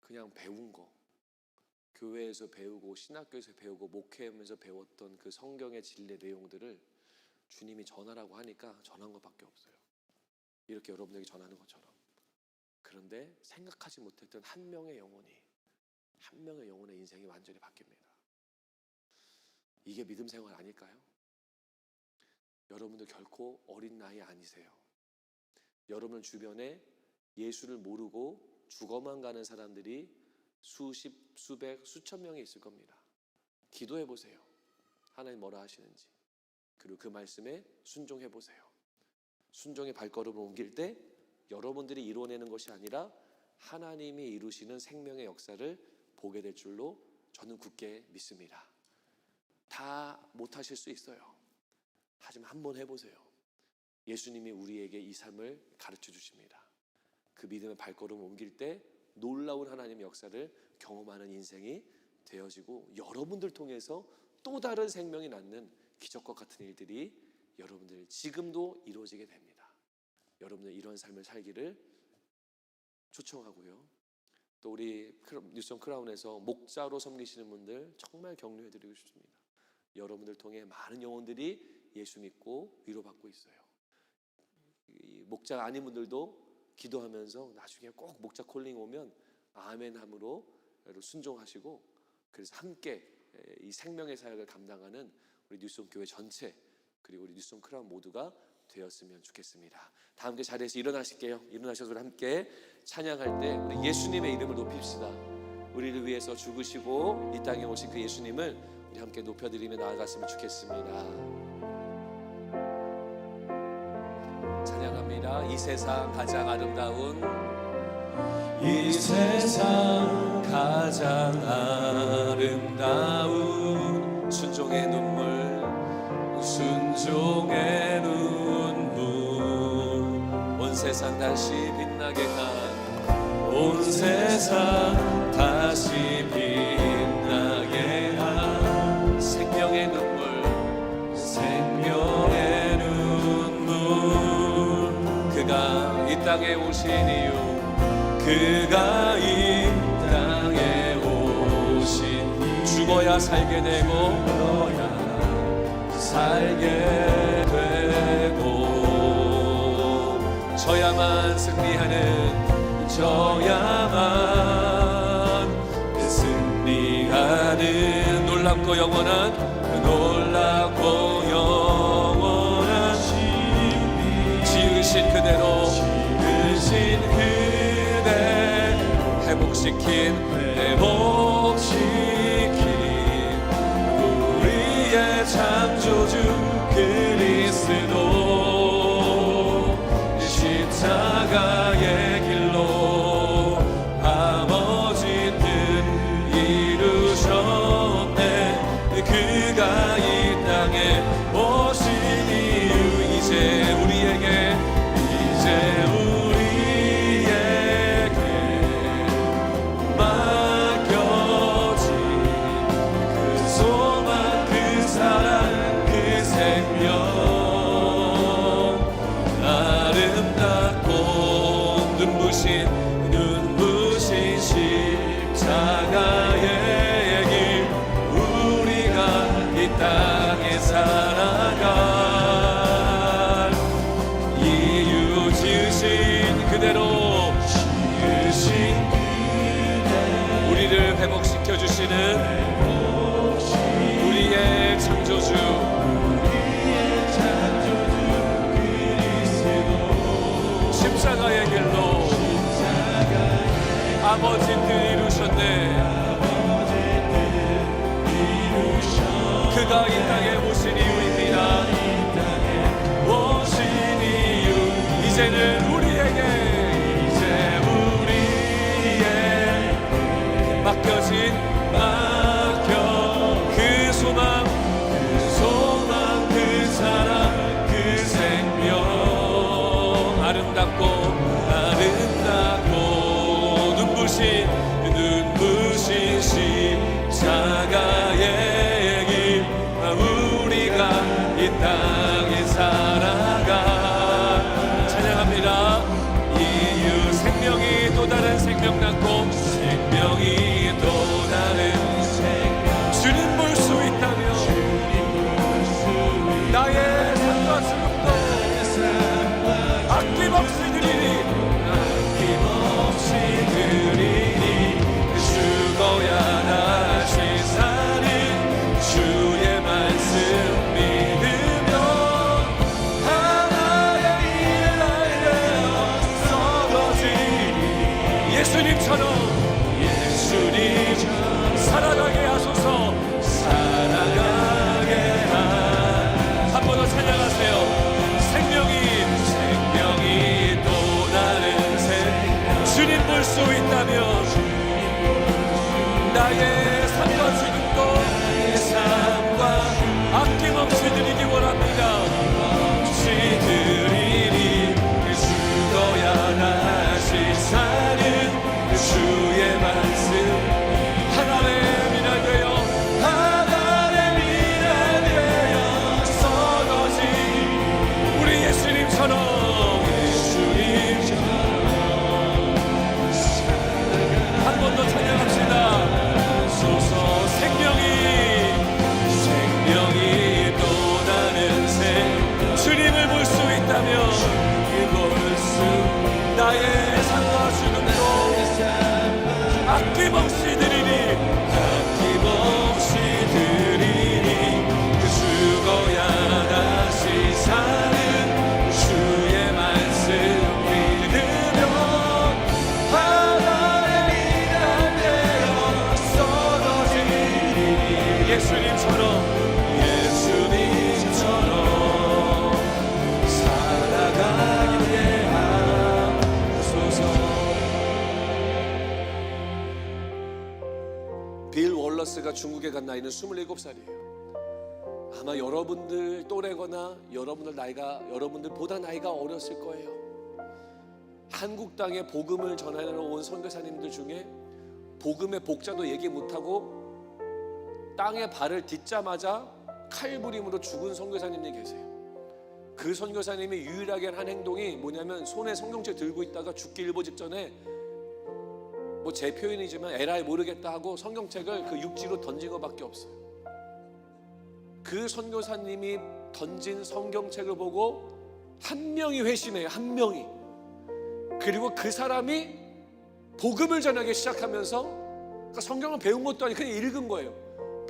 그냥 배운 거, 교회에서 배우고 신학교에서 배우고 목회하면서 배웠던 그 성경의 진리 내용들을 주님이 전하라고 하니까 전한 것밖에 없어요. 이렇게 여러분에게 전하는 것처럼. 그런데 생각하지 못했던 한 명의 영혼의 인생이 완전히 바뀝니다. 이게 믿음 생활 아닐까요? 여러분도 결코 어린 나이 아니세요. 여러분 주변에 예수를 모르고 죽어만 가는 사람들이 수십, 수백, 수천 명이 있을 겁니다. 기도해 보세요. 하나님 뭐라 하시는지. 그리고 그 말씀에 순종해 보세요. 순종의 발걸음을 옮길 때 여러분들이 이뤄내는 것이 아니라 하나님이 이루시는 생명의 역사를 보게 될 줄로 저는 굳게 믿습니다. 다 못하실 수 있어요. 하지만 한번 해보세요. 예수님이 우리에게 이 삶을 가르쳐 주십니다. 그 믿음의 발걸음을 옮길 때 놀라운 하나님의 역사를 경험하는 인생이 되어지고, 여러분들 통해서 또 다른 생명이 낳는 기적과 같은 일들이 여러분들 지금도 이루어지게 됩니다. 여러분들 이런 삶을 살기를 초청하고요. 또 우리 뉴스온 크라운에서 목자로 섬기시는 분들 정말 격려해드리고 싶습니다. 여러분들 통해 많은 영혼들이 예수 믿고 위로받고 있어요. 이 목자 아닌 분들도 기도하면서 나중에 꼭 목자 콜링 오면 아멘함으로 순종하시고, 그래서 함께 이 생명의 사역을 감당하는 우리 뉴스홈 교회 전체, 그리고 우리 뉴스홈 크라운 모두가 되었으면 좋겠습니다. 다 함께 자리에서 일어나실게요. 일어나셔서 우리 함께 찬양할 때 우리 예수님의 이름을 높입시다. 우리를 위해서 죽으시고 이 땅에 오신 그 예수님을 우리 함께 높여드리며 나아갔으면 좋겠습니다. 찬양합니다. 이 세상 가장 아름다운, 이 세상 가장 아름다운 순종의 눈물, 순종의 눈물, 온 세상 다시 빛나게 한, 온 세상 다시 빛나게 한 생명의 눈물, 생명의 눈물. 그가 이 땅에 오신 이유, 그가 이 땅에 오신, 죽어야 살게 되고 살게 되고, 저야만 승리하는, 저야만 승리하는, 놀랍고 영원한, 놀랍고 영원한 지으신 그대로, 지으신 그대 회복시킨 우리의 창조주 그리스도, 십자가의 길로 아버지 뜻 이루셨네. 그가 이 땅에 오신 이유, 이제 우리에게 맡겨진 그 소망, 그 사랑, 그 생명, 아름답고 눈부신 십자가의 길, 우리가 이 땅에 살아갈 이유, 지으신 그대로, 우리를 회복시켜 주시는 우리의 창조주, 십자가의 길로 아버지 뜻 이루셨네. 그가 이 땅에 오신 이유입니다. 오신 이유, 이제는 우리에게 맡겨진, 그 소망, 그 사랑, 그 생명, 아름답고 눈부신 십자가의 길, 우리가 이 땅에 살아가 찬양합니다. 이유, 생명이 또 다른 생명 낳고, 생명이 또 다른 생명, 주님 볼 수 있다면 나의 삶과 죽음도 아낌없이 드리니, 죽어야 다시 사는 주의 말씀 믿으며 하나의 일을 알려 썩어지니, 예수님처럼 살아가게 하소서. 살아가게 한 번 더 찬양하세요. 생명이 또 다른 생명, 주님 볼 수 있다면 나의 삶과 죽음도 아낌없이 드리기 원합니다. 드리니, 죽어야 다시 사는 주의 말씀, 하나의 미랄 되어 아낌없이 드리니 죽어야 다시 사는 주의 말씀 믿으면 하나의 미랄 되어 쏟아지니 예수님처럼 살아가게 하소서. 빌 월러스가 중국에 간 나이는 27살이에요. 아마 여러분들 또래거나 여러분들보다 나이가 어렸을 거예요. 한국 땅에 복음을 전하러 온 선교사님들 중에 복음의 복자도 얘기 못하고 땅에 발을 딛자마자 칼부림으로 죽은 선교사님이 계세요. 그 선교사님이 유일하게 한 행동이 뭐냐면 손에 성경책 들고 있다가 죽기 일보 직전에 뭐 제 표현이지만 에라이 모르겠다 하고 성경책을 그 육지로 던진 것밖에 없어요. 그 선교사님이 던진 성경책을 보고 한 명이 회심해요. 한 명이. 그리고 그 사람이 복음을 전하기 시작하면서, 그러니까 성경을 배운 것도 아니고 그냥 읽은 거예요.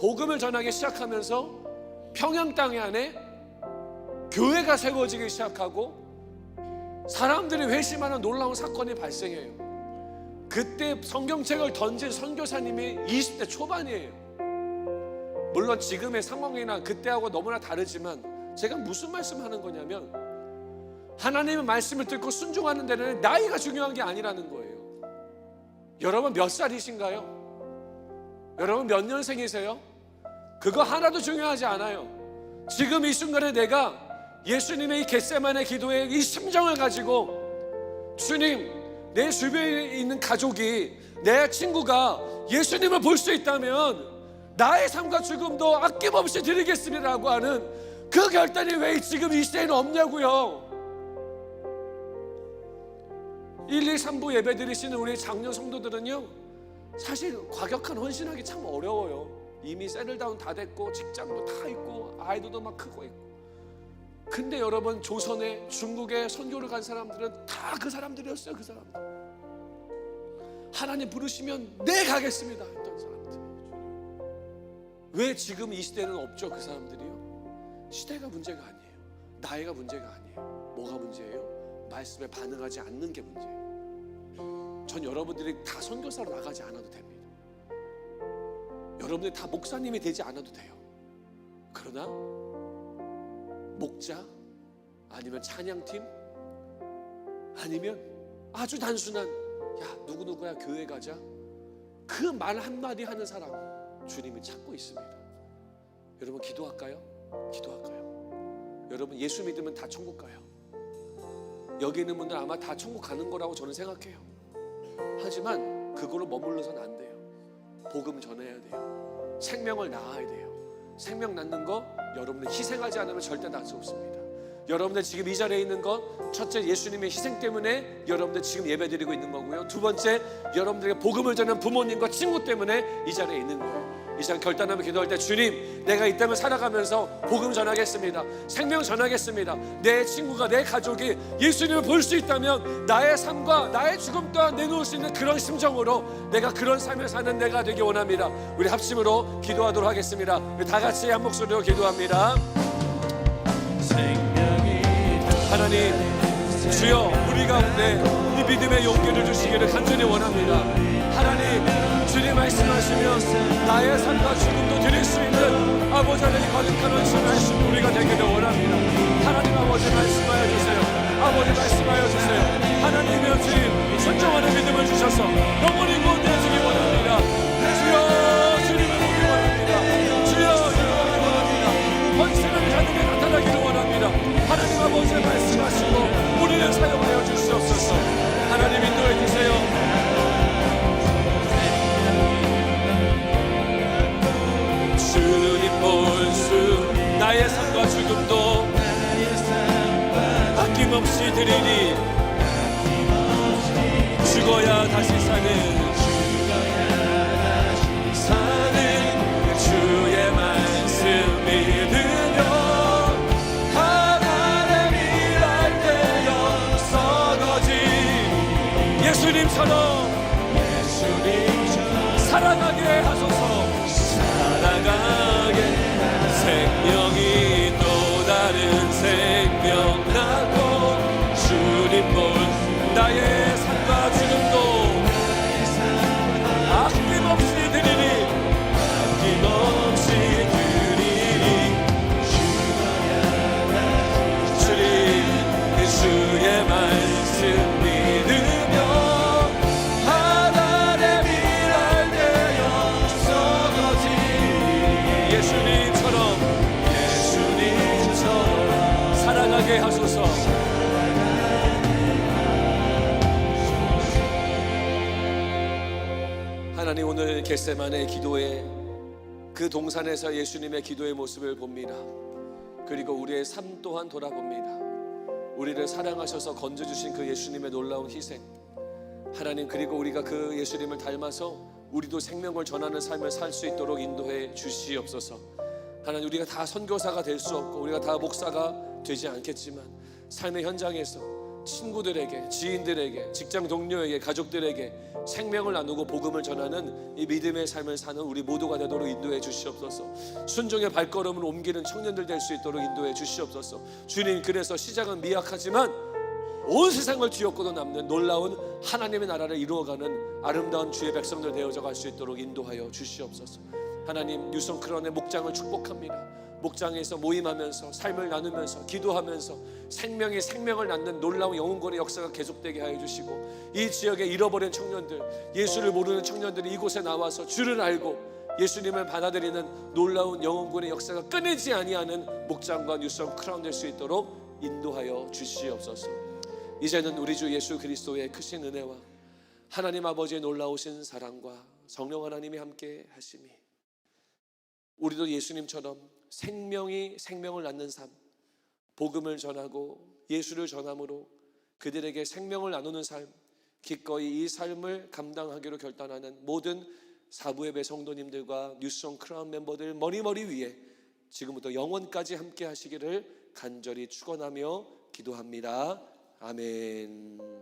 복음을 전하기 시작하면서 평양 땅 안에 교회가 세워지기 시작하고 사람들이 회심하는 놀라운 사건이 발생해요. 그때 성경책을 던진 선교사님이 20대 초반이에요. 물론 지금의 상황이나 그때하고 너무나 다르지만 제가 무슨 말씀하는 거냐면 하나님의 말씀을 듣고 순종하는 데는 나이가 중요한 게 아니라는 거예요. 여러분 몇 살이신가요? 여러분 몇 년생이세요? 그거 하나도 중요하지 않아요. 지금 이 순간에 내가 예수님의 이 겟세마네 기도의 이 심정을 가지고 주님, 내 주변에 있는 가족이, 내 친구가 예수님을 볼 수 있다면 나의 삶과 죽음도 아낌없이 드리겠습니다라고 하는 그 결단이 왜 지금 이 시대에는 없냐고요. 1, 2, 3부 예배 드리시는 우리 장년 성도들은요, 사실 과격한 헌신하기 참 어려워요. 이미 세틀다운 다 됐고 직장도 다 있고 아이들도 막 크고 있고. 근데 여러분, 조선에 중국에 선교를 간 사람들은 다 그 사람들이었어요. 그 사람들. 하나님 부르시면 네 가겠습니다 했던 사람들. 왜 지금 이 시대는 없죠? 그 사람들이요. 시대가 문제가 아니에요. 나이가 문제가 아니에요. 뭐가 문제예요? 말씀에 반응하지 않는 게 문제예요. 전 여러분들이 다 선교사로 나가지 않아도 됩니다. 여러분들이 다 목사님이 되지 않아도 돼요. 그러나 목자, 아니면 찬양팀, 아니면 아주 단순한 야 누구누구야 교회 가자, 그 말 한마디 하는 사람 주님이 찾고 있습니다. 여러분 기도할까요? 기도할까요? 여러분 예수 믿으면 다 천국 가요. 여기 있는 분들 아마 다 천국 가는 거라고 저는 생각해요. 하지만 그걸로 머물러서는 안 돼요. 복음 전해야 돼요. 생명을 낳아야 돼요. 생명 낳는 거 여러분들 희생하지 않으면 절대 낳을 수 없습니다. 여러분들 지금 이 자리에 있는 건 첫째 예수님의 희생 때문에 여러분들 지금 예배드리고 있는 거고요. 두 번째 여러분들에게 복음을 전하는 부모님과 친구 때문에 이 자리에 있는 거예요. 이 시간 결단하며 기도할 때 주님, 내가 이 땅을 살아가면서 복음 전하겠습니다. 생명 전하겠습니다. 내 친구가, 내 가족이 예수님을 볼 수 있다면 나의 삶과 나의 죽음 또한 내놓을 수 있는 그런 심정으로 내가 그런 삶을 사는 내가 되기 원합니다. 우리 합심으로 기도하도록 하겠습니다. 우리 다 같이 한 목소리로 기도합니다. 하나님, 주여 우리 가운데 이 믿음의 용기를 주시기를 간절히 원합니다. 하나님, 주님 말씀하시면 나의 삶과 죽음도 드릴 수 있는 아버지 하나님 거룩한 헌신하신 우리가 되기를 원합니다. 하나님 아버지 말씀하여 주세요. 아버지 말씀하여 주세요. 하나님의 주님 순종하는 믿음을 주셔서 영원히 구원되시기 원합니다. 주여 주님을 보기 원합니다. 주여 주님을 보기 원합니다. 헌신을 하늘에 나타나기를 원합니다. 하나님 아버지 말씀하시고 우리를 사용하여 주시옵소서. 하나님 인도해 주세요. 주님 볼수 나의 삶과 죽음도 아낌없이 드리니 죽어야 다시 사는 주의 말씀 믿으며 하나의 미랄 되어 썩어진 예수님처럼 살아가게 하소서. 살아가게 생명이 또 다른 생명 낳고 주님 볼 나의 삶과 주님도 아낌없이 드리리 아낌없이 드리리 주님 주의 말씀 믿으며 하나의 미랄 되어 쏟아지리 예수님처럼 살아가게 하소서. 하나님, 오늘 겟세마네 기도에 그 동산에서 예수님의 기도의 모습을 봅니다. 그리고 우리의 삶 또한 돌아봅니다. 우리를 사랑하셔서 건져주신 그 예수님의 놀라운 희생, 하나님, 그리고 우리가 그 예수님을 닮아서 우리도 생명을 전하는 삶을 살 수 있도록 인도해 주시옵소서. 하나님, 우리가 다 선교사가 될 수 없고 우리가 다 목사가 되지 않겠지만 삶의 현장에서 친구들에게, 지인들에게, 직장 동료에게, 가족들에게 생명을 나누고 복음을 전하는 이 믿음의 삶을 사는 우리 모두가 되도록 인도해 주시옵소서. 순종의 발걸음을 옮기는 청년들 될 수 있도록 인도해 주시옵소서. 주님, 그래서 시작은 미약하지만 온 세상을 뒤엎고도 남는 놀라운 하나님의 나라를 이루어가는 아름다운 주의 백성들 되어져 갈 수 있도록 인도하여 주시옵소서. 하나님, 뉴성 크라운의 목장을 축복합니다. 목장에서 모임하면서 삶을 나누면서 기도하면서 생명이 생명을 낳는 놀라운 영혼권의 역사가 계속되게 하여 주시고, 이 지역에 잃어버린 청년들, 예수를 모르는 청년들이 이곳에 나와서 주를 알고 예수님을 받아들이는 놀라운 영혼권의 역사가 끊이지 아니하는 목장과 뉴성 크라운 될 수 있도록 인도하여 주시옵소서. 이제는 우리 주 예수 그리스도의 크신 은혜와 하나님 아버지의 놀라우신 사랑과 성령 하나님이 함께 하심이, 우리도 예수님처럼 생명이 생명을 낳는 삶, 복음을 전하고 예수를 전함으로 그들에게 생명을 나누는 삶, 기꺼이 이 삶을 감당하기로 결단하는 모든 사부예배 성도님들과 뉴성 크라운 멤버들 머리머리 위에 지금부터 영원까지 함께 하시기를 간절히 축원하며 기도합니다. 아멘.